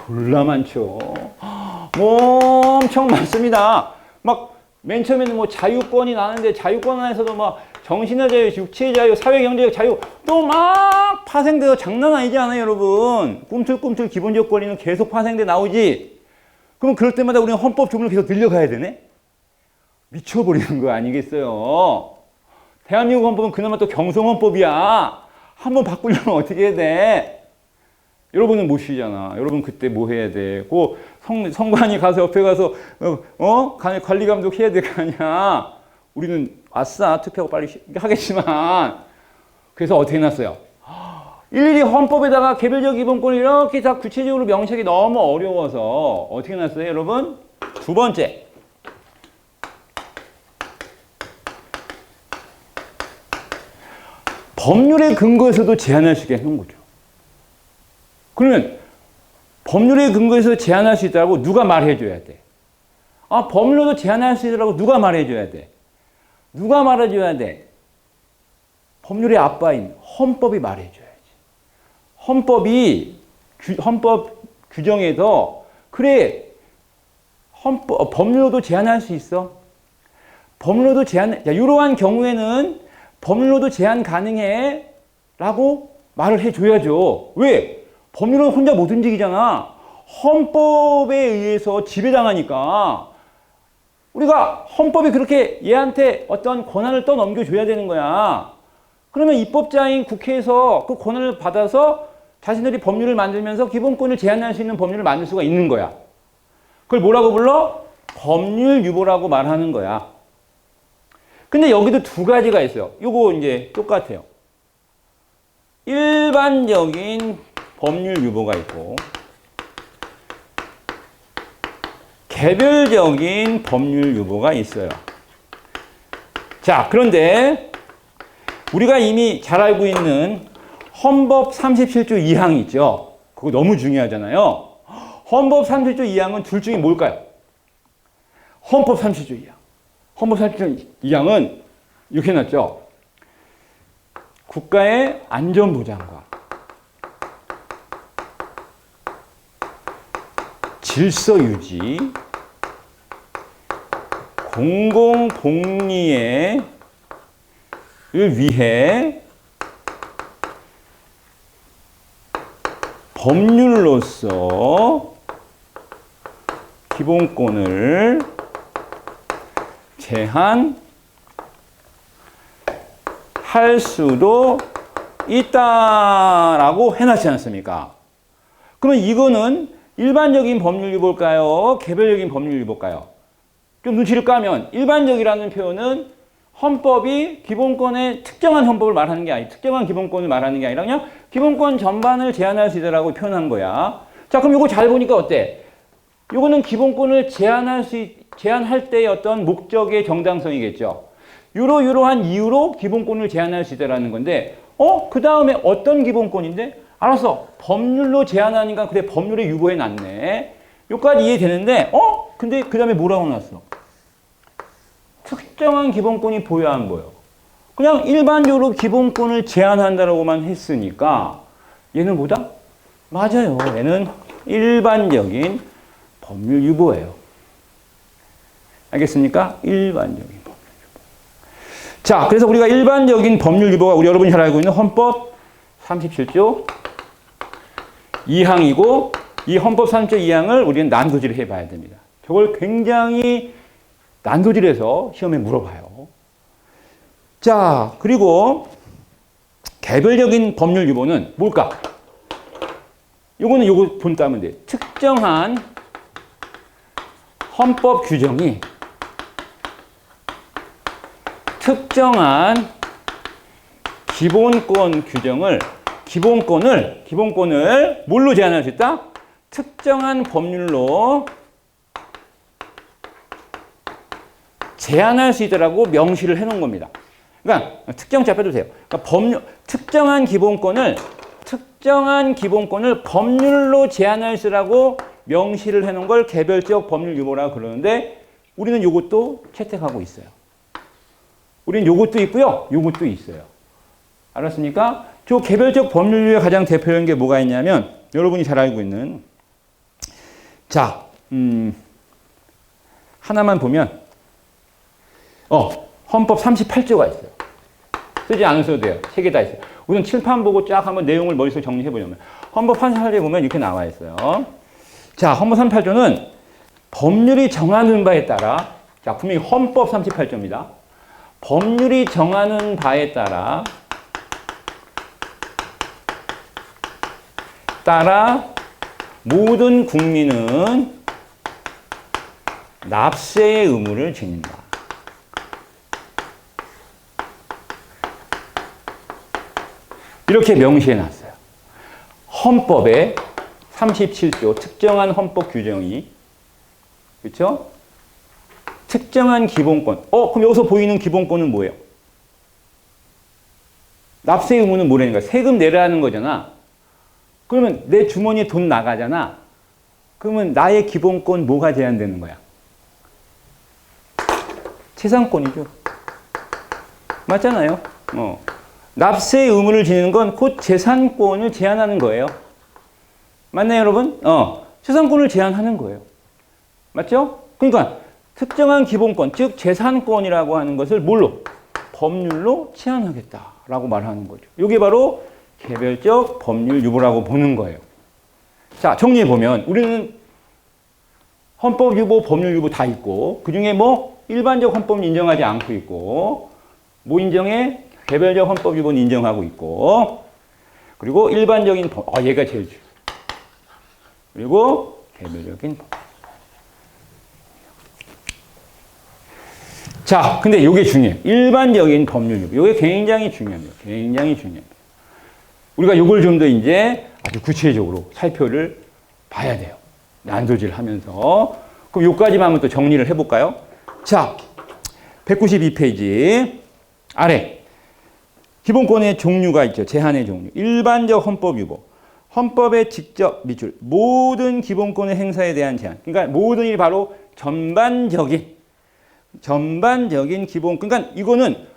뭐 엄청 많습니다. 막 맨 처음에는 뭐 자유권이 나는데 자유권 안에서도 막 정신의 자유, 육체의 자유, 사회경제적 자유 또 막 파생돼서 장난 아니지 않아요, 여러분? 꿈틀꿈틀 기본적 권리는 계속 파생돼 나오지. 그럼 그럴 때마다 우리는 헌법 조문을 계속 늘려가야 되네? 미쳐버리는 거 아니겠어요? 대한민국 헌법은 그나마 또 경성헌법이야. 한번 바꾸려면 어떻게 해야 돼? 여러분은 못 쉬잖아. 여러분 그때 뭐 해야 돼? 그 성관이 가서 옆에 가서 관리 감독 해야 될 거 아니야. 우리는 아싸 투표하고 빨리 하겠지만 그래서 어떻게 해놨어요? 일일이 헌법에다가 개별적 기본권을 이렇게 다 구체적으로 명시하기 너무 어려워서 어떻게 해놨어요, 여러분? 두 번째. 법률에 근거해서도 제한할 수 있게 해놓은 거죠. 그러면 법률에 근거해서 제한할 수 있다고 누가 말해줘야 돼? 법률로도 제한할 수 있다고 누가 말해줘야 돼? 누가 말해줘야 돼? 법률의 아빠인 헌법이 말해줘야지. 헌법 규정에서 그래 법률로도 제한할 수 있어. 법률로도 이러한 경우에는 법률로도 제한 가능해 라고 말을 해줘야죠. 왜? 법률은 혼자 못 움직이잖아. 헌법에 의해서 지배당하니까 우리가 헌법이 그렇게 얘한테 어떤 권한을 떠넘겨줘야 되는 거야. 그러면 입법자인 국회에서 그 권한을 받아서 자신들이 법률을 만들면서 기본권을 제한할 수 있는 법률을 만들 수가 있는 거야. 그걸 뭐라고 불러? 법률 유보라고 말하는 거야. 근데 여기도 두 가지가 있어요. 요거 이제 똑같아요. 일반적인 법률 유보가 있고 개별적인 법률 유보가 있어요. 자, 그런데 우리가 이미 잘 알고 있는 헌법 37조 2항 있죠. 그거 너무 중요하잖아요. 헌법 37조 2항은 둘 중에 뭘까요? 헌법 37조 2항. 헌법 37조 2항은 이렇게 해놨죠. 국가의 안전보장과 질서 유지, 공공복리를 위해 법률로서 기본권을 제한할 수도 있다라고 해놨지 않습니까? 그러면 이거는 일반적인 법률 유보일까요? 개별적인 법률 유보일까요? 좀 눈치를 까면 일반적이라는 표현은 헌법이 기본권의 특정한 헌법을 말하는 게 아니라 특정한 기본권을 말하는 게 아니라 그냥 기본권 전반을 제한할 수 있다라고 표현한 거야. 자, 그럼 이거 잘 보니까 어때? 이거는 기본권을 제한할 때의 어떤 목적의 정당성이겠죠. 이러한 이유로 기본권을 제한할 수 있다라는 건데, 그 다음에 어떤 기본권인데? 알았어. 법률로 제한하니까 그래 법률에 유보해 놨네. 여기까지 이해되는데, 근데 그 다음에 뭐라고 놨어? 특정한 기본권이 보여 안 보여? 그냥 일반적으로 기본권을 제한한다라고만 했으니까 얘는 뭐다? 맞아요. 얘는 일반적인 법률 유보예요. 알겠습니까? 일반적인 법률 유보. 자, 그래서 우리가 일반적인 법률 유보가 우리 여러분이 잘 알고 있는 헌법 37조 2항이고 이 헌법 37조 2항을 우리는 난도질을 해봐야 됩니다. 저걸 굉장히 난도질해서 시험에 물어봐요. 자, 그리고 개별적인 법률 유보는 뭘까? 요거는 요거 본따면 돼. 특정한 헌법 규정이 특정한 기본권 규정을 기본권을 뭘로 제한할 수 있다? 특정한 법률로 제한할 수 있다라고 명시를 해놓은 겁니다. 그러니까 특정자 빼도 돼요. 그러니까 특정한 기본권을 법률로 제한할 수 있다고 명시를 해놓은 걸 개별적 법률 유보라고 그러는데 우리는 이것도 채택하고 있어요. 우리는 이것도 있고요, 이것도 있어요. 알았습니까? 저 개별적 법률 유보의 가장 대표적인 게 뭐가 있냐면 여러분이 잘 알고 있는 자, 하나만 보면 헌법 38조가 있어요. 쓰지 않으셔도 돼요. 세 개 다 있어요. 우선 칠판 보고 쫙 한번 내용을 머릿속에 정리해 보려면 헌법 38조에 보면 이렇게 나와 있어요. 자, 헌법 38조는 법률이 정하는 바에 따라 자, 분명히 헌법 38조입니다. 법률이 정하는 바에 따라 모든 국민은 납세의 의무를 지닌다. 이렇게 명시해 놨어요. 헌법에 37조 특정한 헌법 규정이 그렇죠? 특정한 기본권. 그럼 여기서 보이는 기본권은 뭐예요? 납세 의무는 뭐라는 거야? 세금 내라는 거잖아. 그러면 내 주머니에 돈 나가잖아. 그러면 나의 기본권 뭐가 제한되는 거야? 재산권이죠. 맞잖아요. 납세의 의무를 지니는 건 곧 재산권을 제한하는 거예요. 맞나요, 여러분? 재산권을 제한하는 거예요. 맞죠? 그러니까 특정한 기본권, 즉 재산권이라고 하는 것을 뭘로? 법률로 제한하겠다라고 말하는 거죠. 이게 바로 개별적 법률 유보라고 보는 거예요. 자, 정리해 보면 우리는 헌법 유보, 법률 유보 다 있고 그중에 뭐 일반적 헌법은 인정하지 않고 있고 뭐 인정해? 개별적 헌법 유보는 인정하고 있고 그리고 일반적인 얘가 제일 중요해요. 그리고 개별적인 법. 자, 근데 이게 중요해요. 일반적인 법률 유보. 이게 굉장히 중요합니다. 굉장히 중요합니다. 우리가 이걸 좀 더 이제 아주 구체적으로 살펴를 봐야 돼요. 난도질 하면서. 그럼 요까지만 한번 또 정리를 해볼까요? 자, 192페이지 아래. 기본권의 종류가 있죠. 제한의 종류. 일반적 헌법 유보. 헌법에 직접 밑줄. 모든 기본권의 행사에 대한 제한. 그러니까 모든 일이 바로 전반적인 기본. 그러니까 이거는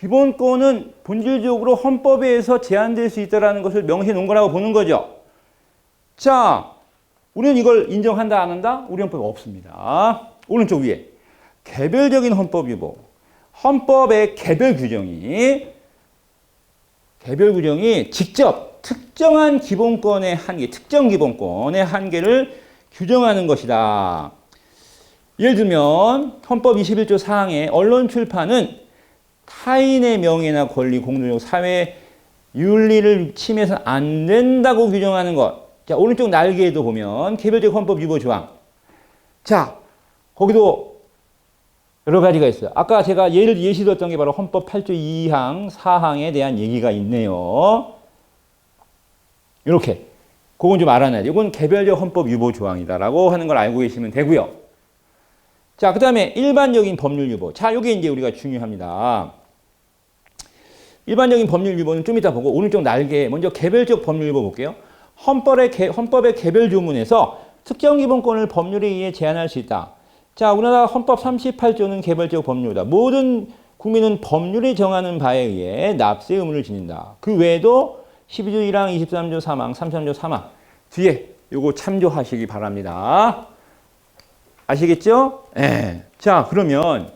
기본권은 본질적으로 헌법에 의해서 제한될 수 있다는 것을 명시해 놓은 거라고 보는 거죠. 자, 우리는 이걸 인정한다 안 한다? 우리 헌법에 없습니다. 오른쪽 위에. 개별적인 헌법 유보. 헌법의 개별 규정이 직접 특정한 기본권의 한계, 특정 기본권의 한계를 규정하는 것이다. 예를 들면 헌법 21조 4항에 언론 출판은 타인의 명예나 권리, 공동적 사회 윤리를 침해해서는 안 된다고 규정하는 것. 자, 오른쪽 날개에도 보면 개별적 헌법 유보 조항. 자, 거기도 여러 가지가 있어요. 아까 제가 예시 들었던 게 바로 헌법 8조 2항, 4항에 대한 얘기가 있네요. 이렇게. 그건 좀 알아놔야 돼요. 이건 개별적 헌법 유보 조항이다라고 하는 걸 알고 계시면 되고요. 자, 그 다음에 일반적인 법률 유보. 자, 이게 이제 우리가 중요합니다. 일반적인 법률 유보는 좀 이따 보고 오른쪽 날개 먼저 개별적 법률 유보 볼게요. 헌법의 개별 조문에서 특정 기본권을 법률에 의해 제한할 수 있다. 자, 우리나라 헌법 38조는 개별적 법률이다. 모든 국민은 법률이 정하는 바에 의해 납세 의무를 지닌다. 그 외에도 12조 1항, 23조 3항, 33조 3항 뒤에 요거 참조하시기 바랍니다. 아시겠죠? 예. 자, 그러면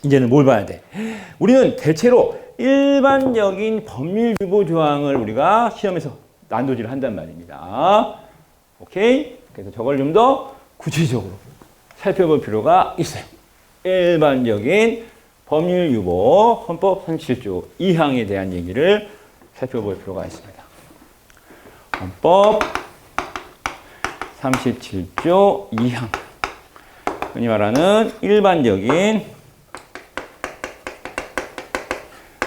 이제는 뭘 봐야 돼? 우리는 대체로 일반적인 법률 유보 조항을 우리가 시험에서 난도질을 한단 말입니다. 오케이? 그래서 저걸 좀 더 구체적으로 살펴볼 필요가 있어요. 일반적인 법률 유보 헌법 37조 2항에 대한 얘기를 살펴볼 필요가 있습니다. 헌법 37조 2항. 흔히 말하는 일반적인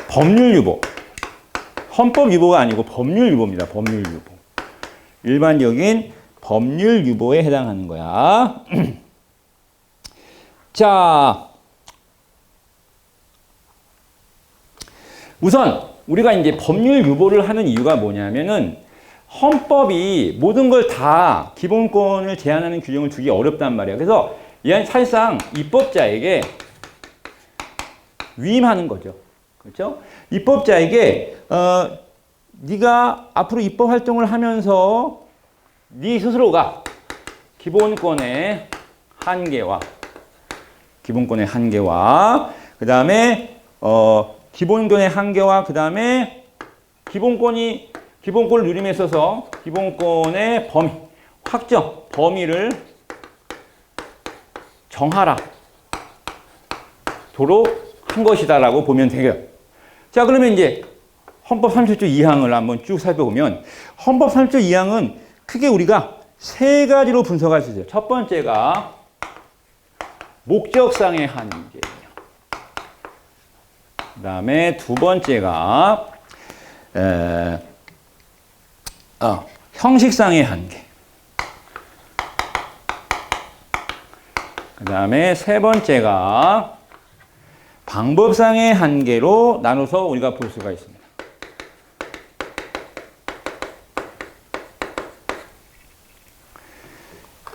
법률 유보. 헌법 유보가 아니고 법률 유보입니다. 법률 유보. 일반적인 법률 유보에 해당하는 거야. 자, 우선 우리가 이제 법률 유보를 하는 이유가 뭐냐면은 헌법이 모든 걸 다 기본권을 제한하는 규정을 두기 어렵단 말이에요. 그래서 이 사실상 입법자에게 위임하는 거죠. 그렇죠? 입법자에게 네가 앞으로 입법 활동을 하면서 네 스스로가 기본권의 한계와 그다음에 기본권의 한계와 그다음에 기본권을 누림에 있어서 기본권의 범위를 정하라 도록 한 것이다라고 보면 되겠죠. 자, 그러면 이제 헌법 37조 2항을 한번 쭉 살펴보면 헌법 37조 2항은 크게 우리가 세 가지로 분석할 수 있어요. 첫 번째가 목적상의 한계. 그 다음에 두 번째가 형식상의 한계. 그 다음에 세 번째가 방법상의 한계로 나눠서 우리가 볼 수가 있습니다.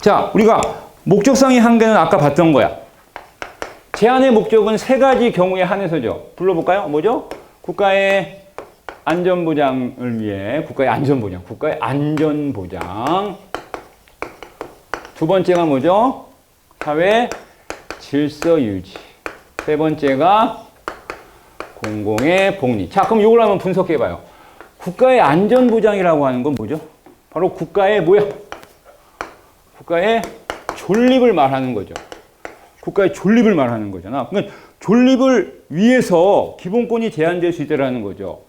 자, 우리가 목적상의 한계는 아까 봤던 거야. 제한의 목적은 세 가지 경우에 한해서죠. 불러볼까요? 뭐죠? 국가의 안전보장을 위해 국가의 안전보장. 두 번째가 뭐죠? 사회 질서 유지. 세 번째가 공공의 복리. 자, 그럼 이걸 한번 분석해봐요. 국가의 안전보장이라고 하는 건 뭐죠? 바로 국가의 국가의 존립을 말하는 거죠. 국가의 존립을 말하는 거잖아. 그러니까 존립을 위해서 기본권이 제한될 수 있다라는 거죠.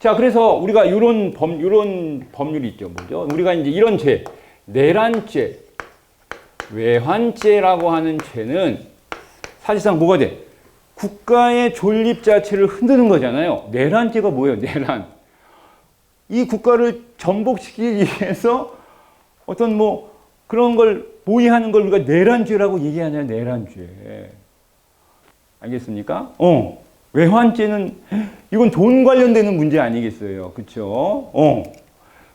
자, 그래서 우리가 이런 법률이 있죠. 뭐죠? 우리가 이제 이런 죄, 내란죄, 외환죄라고 하는 죄는 사실상 뭐가 돼? 국가의 존립 자체를 흔드는 거잖아요. 내란죄가 뭐예요? 내란. 이 국가를 전복시키기 위해서 어떤 그런 걸 모의하는 걸 우리가 내란죄라고 얘기하잖아요. 내란죄. 알겠습니까? 외환죄는 이건 돈 관련되는 문제 아니겠어요. 그렇죠?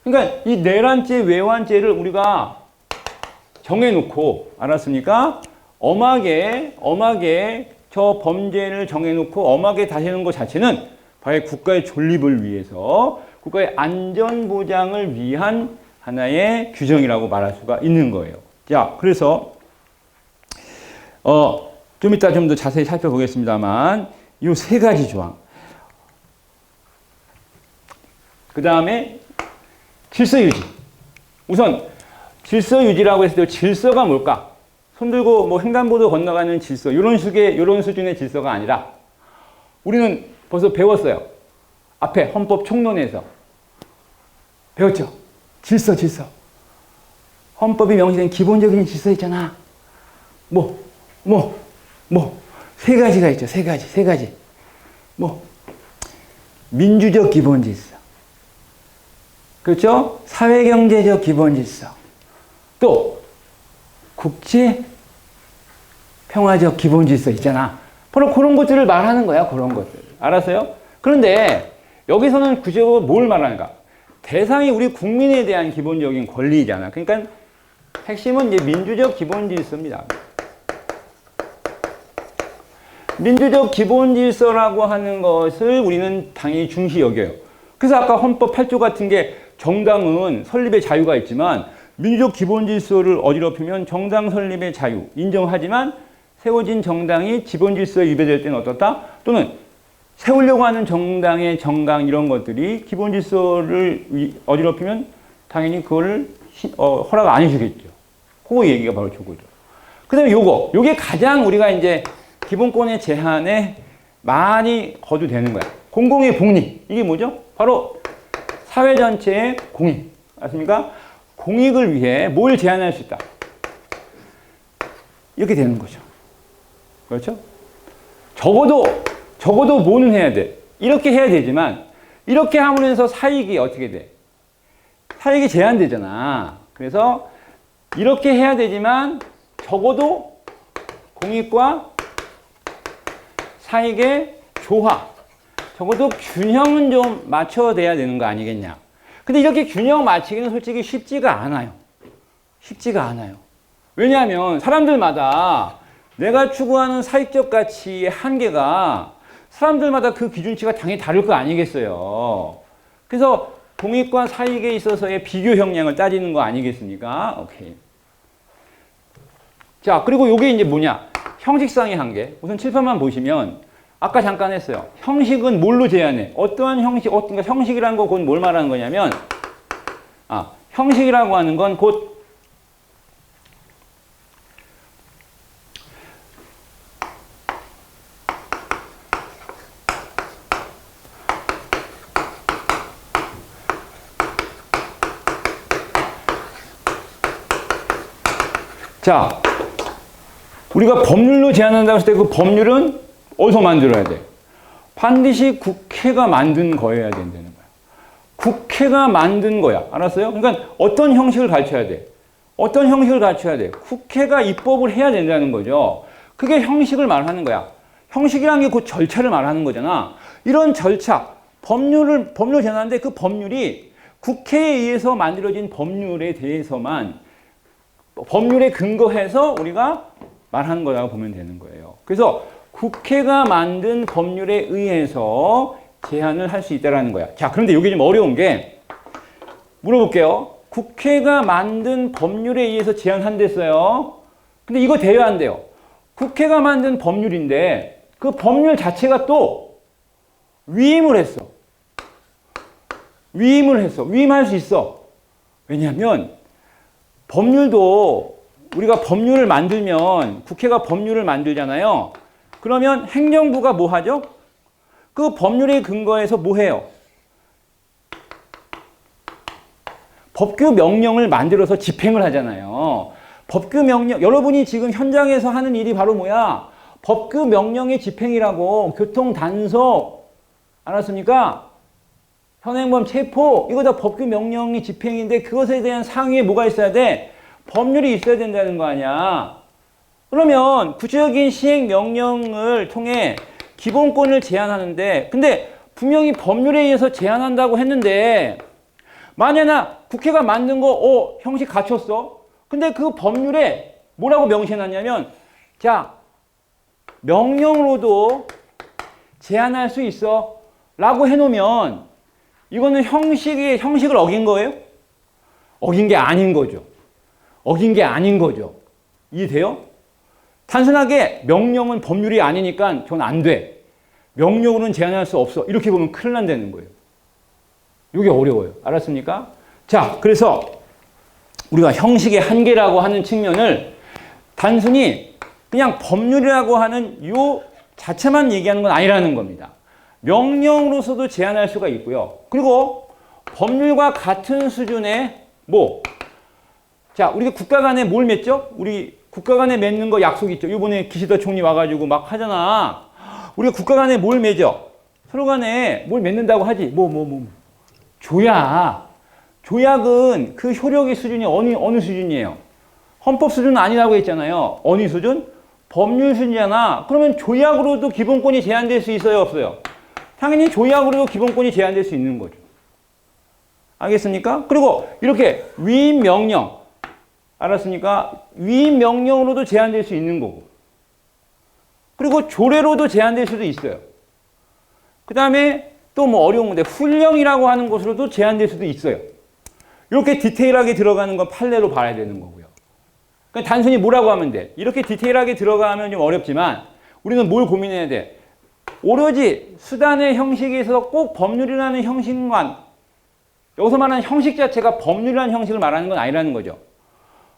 그러니까 이 내란죄, 외환죄를 우리가 정해놓고 알았습니까? 엄하게 저 범죄를 정해놓고 엄하게 다시는 것 자체는 바로 국가의 존립을 위해서 국가의 안전보장을 위한 하나의 규정이라고 말할 수가 있는 거예요. 자, 그래서 좀 이따 좀 더 자세히 살펴보겠습니다만 이 세 가지 조항. 그 다음에 질서 유지. 우선 질서 유지라고 했을 때 질서가 뭘까? 손들고 횡단보도 건너가는 질서, 이런 수준의 질서가 아니라 우리는 벌써 배웠어요. 앞에 헌법 총론에서 배웠죠. 질서. 헌법이 명시된 기본적인 질서 있잖아. 세 가지가 있죠. 세 가지. 민주적 기본 질서. 그렇죠? 사회경제적 기본 질서. 또, 국제 평화적 기본 질서 있잖아. 바로 그런 것들을 말하는 거야, 그런 것들. 알았어요? 그런데 여기서는 구체적으로 뭘 말하는가? 대상이 우리 국민에 대한 기본적인 권리잖아. 그러니까 핵심은 이제 민주적 기본 질서입니다. 민주적 기본 질서라고 하는 것을 우리는 당연히 중시 여겨요. 그래서 아까 헌법 8조 같은 게 정당은 설립의 자유가 있지만 민주적 기본 질서를 어지럽히면 정당 설립의 자유 인정하지만 세워진 정당이 기본 질서에 위배될 때는 어떻다? 또는 세우려고 하는 정당의 정강 이런 것들이 기본 질서를 어지럽히면 당연히 그거를 허락 안 해주겠죠. 그 얘기가 바로 저거죠. 그 다음에 요게 가장 우리가 이제 기본권의 제한에 많이 거두되는 거야. 공공의 복리. 이게 뭐죠? 바로 사회 전체의 공익. 맞습니까? 공익을 위해 뭘 제한할 수 있다. 이렇게 되는 거죠. 그렇죠? 적어도 뭐는 해야 돼. 이렇게 해야 되지만, 이렇게 하면서 사익이 어떻게 돼? 사익이 제한되잖아. 그래서 이렇게 해야 되지만, 적어도 공익과 사익의 조화, 적어도 균형은 좀 맞춰야 되는 거 아니겠냐. 근데 이렇게 균형 맞추기는 솔직히 쉽지가 않아요. 쉽지가 않아요. 왜냐하면 사람들마다 내가 추구하는 사익적 가치의 한계가 사람들마다 그 기준치가 당연히 다를 거 아니겠어요. 그래서 공익과 사익에 있어서의 비교 형량을 따지는 거 아니겠습니까? 오케이. 자, 그리고 이게 이제 뭐냐? 형식상의 한계. 우선 칠판만 보시면 아까 잠깐 했어요. 형식은 뭘로 제한해? 어떠한 형식, 그러니까 형식이라는 거 곧 뭘 말하는 거냐면, 형식이라고 하는 건 곧 자, 우리가 법률로 제한한다고 했을 때 그 법률은 어디서 만들어야 돼? 반드시 국회가 만든 거여야 된다는 거야. 국회가 만든 거야. 알았어요? 그러니까 어떤 형식을 갖춰야 돼? 어떤 형식을 갖춰야 돼? 국회가 입법을 해야 된다는 거죠. 그게 형식을 말하는 거야. 형식이라는 게 그 절차를 말하는 거잖아. 이런 절차, 법률을 제한하는데 그 법률이 국회에 의해서 만들어진 법률에 대해서만 법률에 근거해서 우리가 말하는 거라고 보면 되는 거예요. 그래서 국회가 만든 법률에 의해서 제한을 할 수 있다는 거야. 자, 그런데 이게 좀 어려운 게 물어볼게요. 국회가 만든 법률에 의해서 제한한댔어요. 근데 이거 돼요, 안 돼요? 국회가 만든 법률인데 그 법률 자체가 또 위임을 했어. 위임할 수 있어. 왜냐하면 법률도 우리가 법률을 만들면 국회가 법률을 만들잖아요. 그러면 행정부가 뭐 하죠? 그 법률에 근거해서 뭐 해요? 법규 명령을 만들어서 집행을 하잖아요. 법규 명령, 여러분이 지금 현장에서 하는 일이 바로 뭐야? 법규 명령의 집행이라고. 교통 단속, 알았습니까? 현행범 체포, 이거 다 법규 명령의 집행인데 그것에 대한 상위에 뭐가 있어야 돼? 법률이 있어야 된다는 거 아니야. 그러면 구체적인 시행 명령을 통해 기본권을 제한하는데, 근데 분명히 법률에 의해서 제한한다고 했는데, 만약에 국회가 만든 거, 형식 갖췄어. 근데 그 법률에 뭐라고 명시해놨냐면, 자, 명령으로도 제한할 수 있어. 라고 해놓으면, 이거는 형식을 어긴 거예요? 어긴 게 아닌 거죠. 이해돼요? 단순하게 명령은 법률이 아니니까 전 안 돼. 명령으로는 제한할 수 없어. 이렇게 보면 큰일 난다는 거예요. 이게 어려워요. 알았습니까? 자, 그래서 우리가 형식의 한계라고 하는 측면을 단순히 그냥 법률이라고 하는 요 자체만 얘기하는 건 아니라는 겁니다. 명령으로서도 제한할 수가 있고요. 그리고 법률과 같은 수준의 자, 우리가 국가 간에 뭘 맺죠? 우리 국가 간에 맺는 거 약속 있죠. 이번에 기시다 총리 와가지고 막 하잖아. 우리가 국가 간에 뭘 맺어? 서로 간에 뭘 맺는다고 하지. 조약. 조약은 그 효력의 수준이 어느 수준이에요? 헌법 수준은 아니라고 했잖아요. 어느 수준? 법률 수준이잖아. 그러면 조약으로도 기본권이 제한될 수 있어요, 없어요? 당연히 조약으로도 기본권이 제한될 수 있는 거죠. 알겠습니까? 그리고 이렇게 위임 명령. 알았습니까? 위임 명령으로도 제한될 수 있는 거고. 그리고 조례로도 제한될 수도 있어요. 그 다음에 또 뭐 어려운 건데 훈령이라고 하는 것으로도 제한될 수도 있어요. 이렇게 디테일하게 들어가는 건 판례로 봐야 되는 거고요. 그러니까 단순히 뭐라고 하면 돼. 이렇게 디테일하게 들어가면 좀 어렵지만 우리는 뭘 고민해야 돼. 오로지 수단의 형식에서 꼭 법률이라는 형식만, 여기서 말하는 형식 자체가 법률이라는 형식을 말하는 건 아니라는 거죠.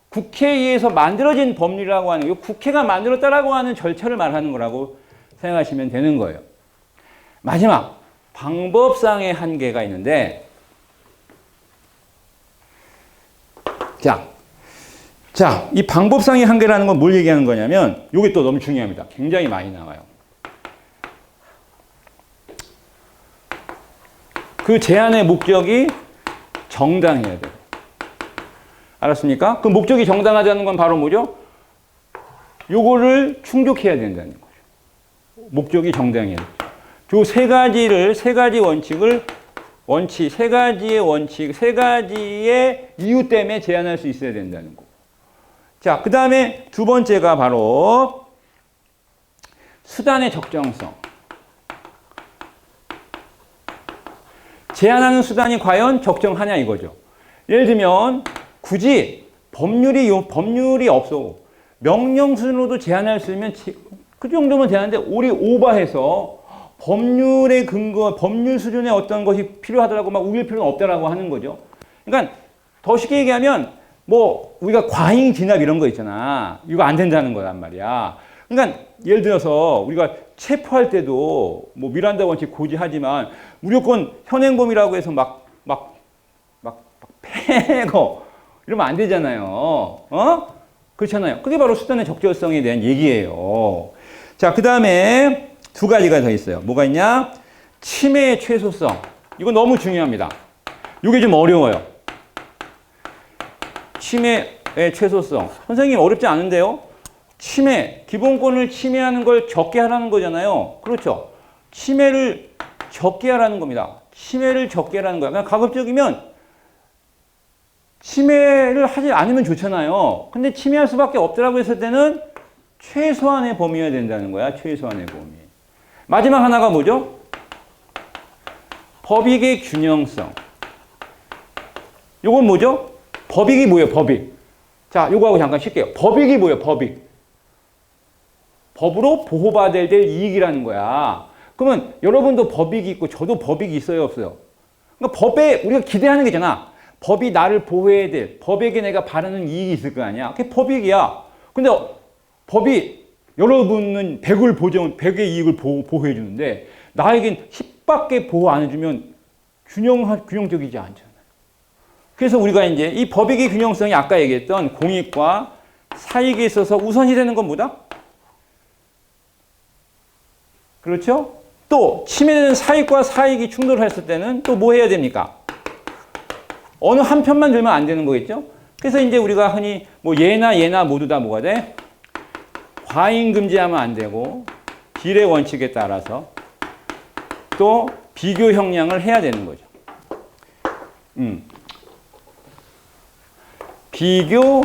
국회에 의해서 만들어진 법률이라고 하는 거, 국회가 만들었다라고 하는 절차를 말하는 거라고 생각하시면 되는 거예요. 마지막, 방법상의 한계가 있는데, 자, 이 방법상의 한계라는 건 뭘 얘기하는 거냐면, 이게 또 너무 중요합니다. 굉장히 많이 나와요. 그 제안의 목적이 정당해야 돼요. 알았습니까? 그 목적이 정당하다는 건 바로 뭐죠? 요거를 충족해야 된다는 거죠. 목적이 정당해야 돼요. 요 세 가지의 이유 때문에 제안할 수 있어야 된다는 거. 자, 그 다음에 두 번째가 바로 수단의 적정성. 제한하는 수단이 과연 적정하냐 이거죠. 예를 들면 굳이 법률이 없어. 명령 수준으로도 제한할 수 있으면 그 정도면 되는데 우리 오버해서 법률의 근거, 법률 수준의 어떤 것이 필요하더라고 막 우길 필요는 없다라고 하는 거죠. 그러니까 더 쉽게 얘기하면 뭐 우리가 과잉 진압 이런 거 있잖아. 이거 안 된다는 거란 말이야. 그러니까 예를 들어서 우리가 체포할 때도 뭐 미란다 원칙 고지하지만 무조건 현행범이라고 해서 막 패고 이러면 안 되잖아요. 그렇잖아요. 그게 바로 수단의 적절성에 대한 얘기예요. 자, 그 다음에 두 가지가 더 있어요. 뭐가 있냐? 침해의 최소성. 이거 너무 중요합니다. 이게 좀 어려워요. 침해의 최소성. 선생님 어렵지 않은데요? 기본권을 침해하는 걸 적게 하라는 거잖아요. 그렇죠. 침해를 적게 하라는 겁니다. 침해를 적게 하라는 거야. 그냥 가급적이면 침해를 하지 않으면 좋잖아요. 근데 침해할 수밖에 없더라고 했을 때는 최소한의 범위여야 된다는 거야. 최소한의 범위. 마지막 하나가 뭐죠? 법익의 균형성. 요건 뭐죠? 법익이 뭐예요? 법익. 자, 요거하고 잠깐 쉴게요. 법익이 뭐예요? 법익. 법으로 보호받아야 될 이익이라는 거야. 그러면 여러분도 법익이 있고 저도 법익이 있어요? 없어요? 그러니까 법에 우리가 기대하는 게 있잖아. 법이 나를 보호해야 돼. 법에게 내가 바라는 이익이 있을 거 아니야. 그게 법익이야. 근데 법이 여러분은 100의 이익을 보호해 주는데 나에겐 10밖에 보호 안 해주면 균형적이지 않잖아요. 그래서 우리가 이제 이 법익의 균형성이 아까 얘기했던 공익과 사익에 있어서 우선시 되는 건 뭐다? 그렇죠? 또 침해되는 사익과 사익이 충돌했을 때는 또 뭐 해야 됩니까? 어느 한 편만 들면 안 되는 거겠죠? 그래서 이제 우리가 흔히 뭐 얘나 모두 다 뭐가 돼? 과잉 금지하면 안 되고 딜의 원칙에 따라서 또 비교 형량을 해야 되는 거죠. 비교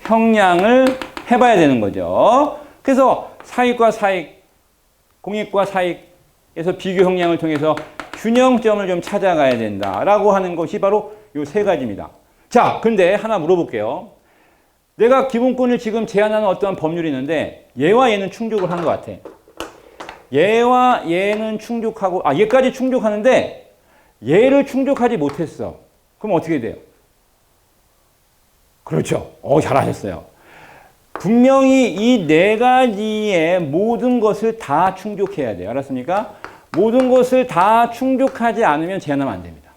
형량을 해봐야 되는 거죠. 그래서 사익과 사익, 공익과 사익에서 비교 형량을 통해서 균형점을 좀 찾아가야 된다라고 하는 것이 바로 이 세 가지입니다. 자, 근데 하나 물어볼게요. 내가 기본권을 지금 제한하는 어떠한 법률이 있는데 얘와 얘는 충족을 한 것 같아. 얘와 얘는 충족하고 얘까지 충족하는데 얘를 충족하지 못했어. 그럼 어떻게 돼요? 그렇죠. 잘하셨어요. 분명히 이 네 가지의 모든 것을 다 충족해야 돼요. 알았습니까? 모든 것을 다 충족하지 않으면 제한하면 안 됩니다.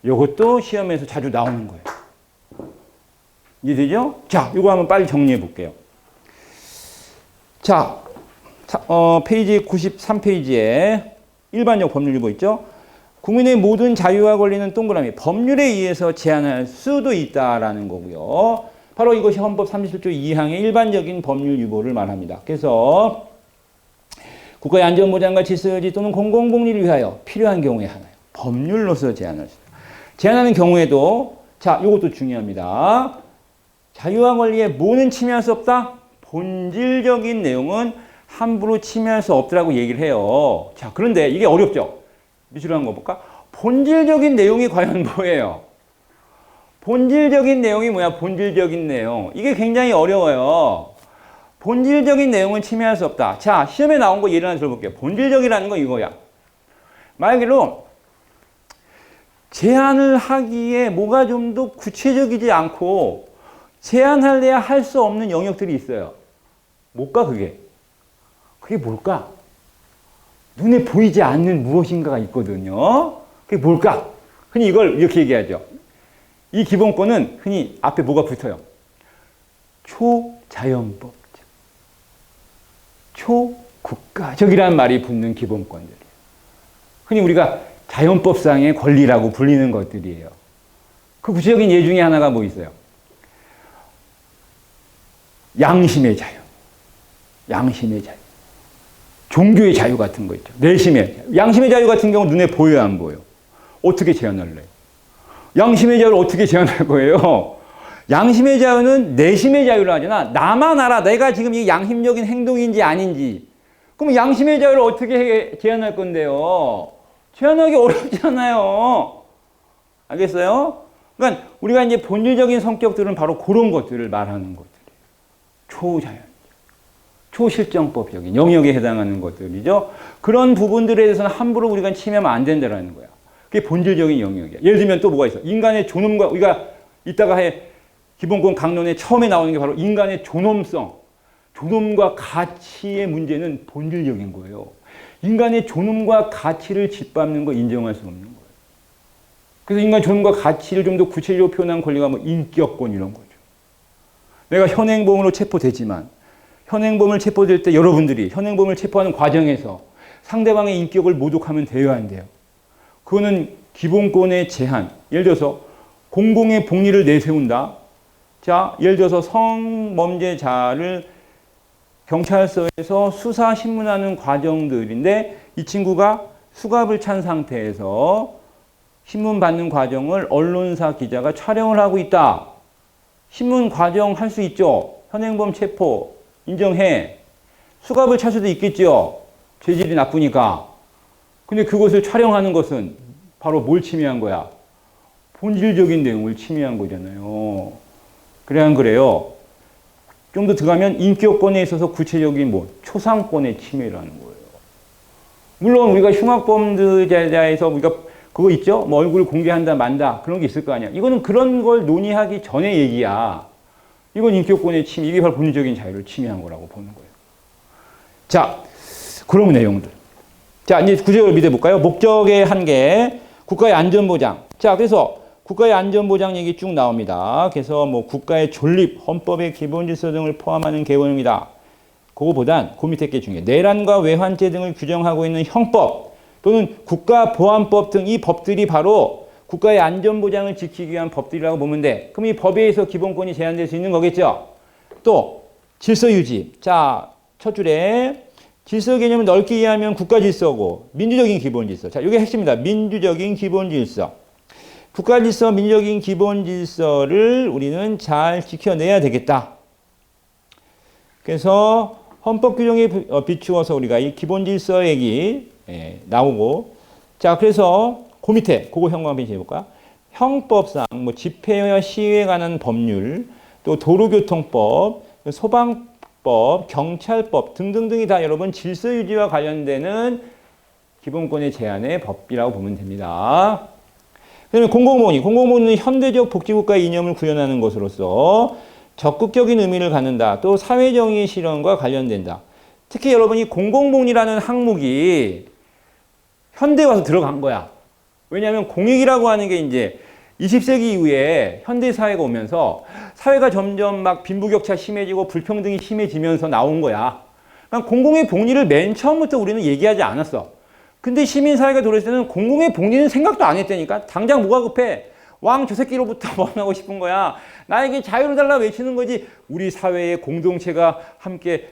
이것도 시험에서 자주 나오는 거예요. 이해되죠? 자, 이거 한번 빨리 정리해 볼게요. 자, 페이지 93페이지에 일반적 법률규범 있죠? 국민의 모든 자유와 권리는 동그라미 법률에 의해서 제한할 수도 있다라는 거고요. 바로 이것이 헌법 37조 2항의 일반적인 법률 유보를 말합니다. 그래서 국가의 안전보장과 질서유지 또는 공공복리를 위하여 필요한 경우에 하나요. 법률로서 제한할 수 있다. 제한하는 경우에도 자, 이것도 중요합니다. 자유와 권리에 뭐는 침해할 수 없다? 본질적인 내용은 함부로 침해할 수 없더라고 얘기를 해요. 자, 그런데 이게 어렵죠? 밑으로 한번 볼까? 본질적인 내용이 과연 뭐예요? 본질적인 내용이 뭐야? 본질적인 내용. 이게 굉장히 어려워요. 본질적인 내용은 침해할 수 없다. 자, 시험에 나온 거 예를 하나 들어볼게요. 본질적이라는 건 이거야. 말 그대로 제안을 하기에 뭐가 좀 더 구체적이지 않고 제안할래야 할 수 없는 영역들이 있어요. 뭘까 그게? 그게 뭘까? 눈에 보이지 않는 무엇인가가 있거든요. 그게 뭘까? 흔히 이걸 이렇게 얘기하죠. 이 기본권은 흔히 앞에 뭐가 붙어요? 초자연법. 초국가적이라는 말이 붙는 기본권들이에요. 흔히 우리가 자연법상의 권리라고 불리는 것들이에요. 그 구체적인 예 중에 하나가 뭐 있어요? 양심의 자유, 양심의 자유, 종교의 자유 같은 거 있죠. 내심의 자유. 양심의 자유 같은 경우 눈에 보여요, 안 보여요? 어떻게 제한할래요? 양심의 자유를 어떻게 제한할 거예요? 양심의 자유는 내심의 자유를 하잖아. 나만 알아. 내가 지금 이게 양심적인 행동인지 아닌지. 그럼 양심의 자유를 어떻게 제한할 건데요? 제한하기 어렵잖아요. 알겠어요? 그러니까 우리가 이제 본질적인 성격들은 바로 그런 것들을 말하는 것들이에요. 초자연, 초실정법적인 영역에 해당하는 것들이죠. 그런 부분들에 대해서는 함부로 우리가 침해하면 안 된다는 거야. 그게 본질적인 영역이야. 예를 들면 또 뭐가 있어? 인간의 존엄과 우리가 이따가 기본권 강론에 처음에 나오는 게 바로 인간의 존엄성, 존엄과 가치의 문제는 본질적인 거예요. 인간의 존엄과 가치를 짓밟는 거 인정할 수 없는 거예요. 그래서 인간의 존엄과 가치를 좀 더 구체적으로 표현한 권리가 뭐 인격권 이런 거죠. 내가 현행범으로 체포되지만 현행범을 체포될 때 여러분들이 현행범을 체포하는 과정에서 상대방의 인격을 모독하면 돼요, 안 돼요? 그거는 기본권의 제한. 예를 들어서 공공의 복리를 내세운다. 자, 예를 들어서 성범죄자를 경찰서에서 수사 신문하는 과정들인데 이 친구가 수갑을 찬 상태에서 신문 받는 과정을 언론사 기자가 촬영을 하고 있다. 신문 과정 할 수 있죠. 현행범 체포 인정해. 수갑을 찰 수도 있겠죠. 죄질이 나쁘니까. 근데 그것을 촬영하는 것은 바로 뭘 침해한 거야? 본질적인 내용을 침해한 거잖아요. 그래 안 그래요? 좀 더 들어가면 인격권에 있어서 구체적인 초상권의 침해라는 거예요. 물론 우리가 흉악범죄자에서 우리가 그거 있죠? 뭐 얼굴 공개한다 만다 그런 게 있을 거 아니야. 이거는 그런 걸 논의하기 전에 얘기야. 이건 인격권의 침해, 이게 바로 본질적인 자유를 침해한 거라고 보는 거예요. 자, 그런 내용들. 자, 이제 구체적으로 믿어볼까요? 목적의 한계, 국가의 안전보장. 자, 그래서 국가의 안전보장 얘기 쭉 나옵니다. 그래서 뭐 국가의 존립, 헌법의 기본질서 등을 포함하는 개념이다. 그거보단 그 밑에 게 중요해요. 내란과 외환죄 등을 규정하고 있는 형법 또는 국가보안법 등 이 법들이 바로 국가의 안전보장을 지키기 위한 법들이라고 보면 돼. 그럼 이 법에 의해서 기본권이 제한될 수 있는 거겠죠. 또 질서유지. 자, 첫 줄에 질서 개념을 넓게 이해하면 국가질서고 민주적인 기본질서. 자, 이게 핵심입니다. 민주적인 기본질서. 국가질서, 민주적인 기본질서를 우리는 잘 지켜내야 되겠다. 그래서 헌법 규정에 비추어서 우리가 이 기본질서 얘기 나오고, 자, 그래서 그 밑에 그거 형광펜 해볼까? 형법상 뭐 집회와 시위에 관한 법률, 또 도로교통법, 소방법, 경찰법 등등등이 다 여러분 질서 유지와 관련되는 기본권의 제한의 법이라고 보면 됩니다. 그다음에 공공복리는 현대적 복지국가의 이념을 구현하는 것으로서 적극적인 의미를 갖는다. 또 사회정의 실현과 관련된다. 특히 여러분이 공공복리라는 항목이 현대에 와서 들어간 거야. 왜냐하면 공익이라고 하는 게 이제 20세기 이후에 현대사회가 오면서 사회가 점점 막 빈부격차 심해지고 불평등이 심해지면서 나온 거야. 그러니까 공공의 복리를 맨 처음부터 우리는 얘기하지 않았어. 근데 시민사회가 들어올 때는 공공의 복리는 생각도 안 했다니까. 당장 뭐가 급해. 왕 저 새끼로부터 벗어나고 싶은 거야. 나에게 자유를 달라 외치는 거지. 우리 사회의 공동체가 함께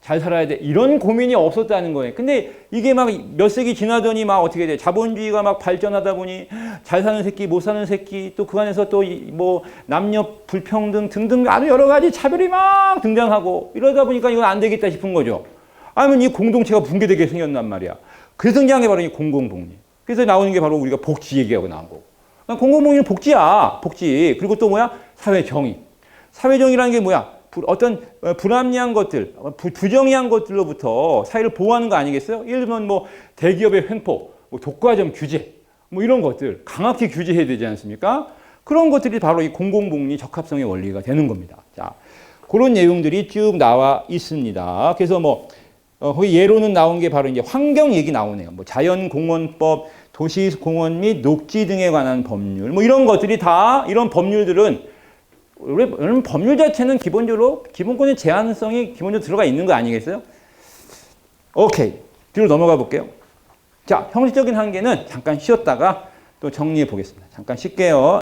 잘 살아야 돼. 이런 고민이 없었다는 거예요. 근데 이게 막 몇 세기 지나더니 막 어떻게 돼. 자본주의가 막 발전하다 보니 잘 사는 새끼, 못 사는 새끼, 또 그 안에서 또 뭐 남녀 불평등 등등 아주 여러 가지 차별이 막 등장하고 이러다 보니까 이건 안 되겠다 싶은 거죠. 아니면 이 공동체가 붕괴되게 생겼단 말이야. 그래서 등장한 게 바로 이 공공복리. 그래서 나오는 게 바로 우리가 복지 얘기하고 나온 거고. 그러니까 공공복리는 복지야. 복지. 그리고 또 뭐야? 사회정의. 사회정의라는 게 뭐야? 어떤 불합리한 것들, 부정의한 것들로부터 사회를 보호하는 거 아니겠어요? 예를 들면 뭐 대기업의 횡포, 뭐 독과점 규제, 뭐 이런 것들 강하게 규제해야 되지 않습니까? 그런 것들이 바로 이 공공복리 적합성의 원리가 되는 겁니다. 자, 그런 내용들이 쭉 나와 있습니다. 그래서 뭐 거기 예로는 나온 게 바로 이제 환경 얘기 나오네요. 뭐 자연공원법, 도시공원 및 녹지 등에 관한 법률, 뭐 이런 것들이 다 이런 법률들은 우리 법률 자체는 기본적으로 기본권의 제한성이 기본적으로 들어가 있는 거 아니겠어요? 오케이. 뒤로 넘어가 볼게요. 자, 형식적인 한계는 잠깐 쉬었다가 또 정리해 보겠습니다. 잠깐 쉴게요.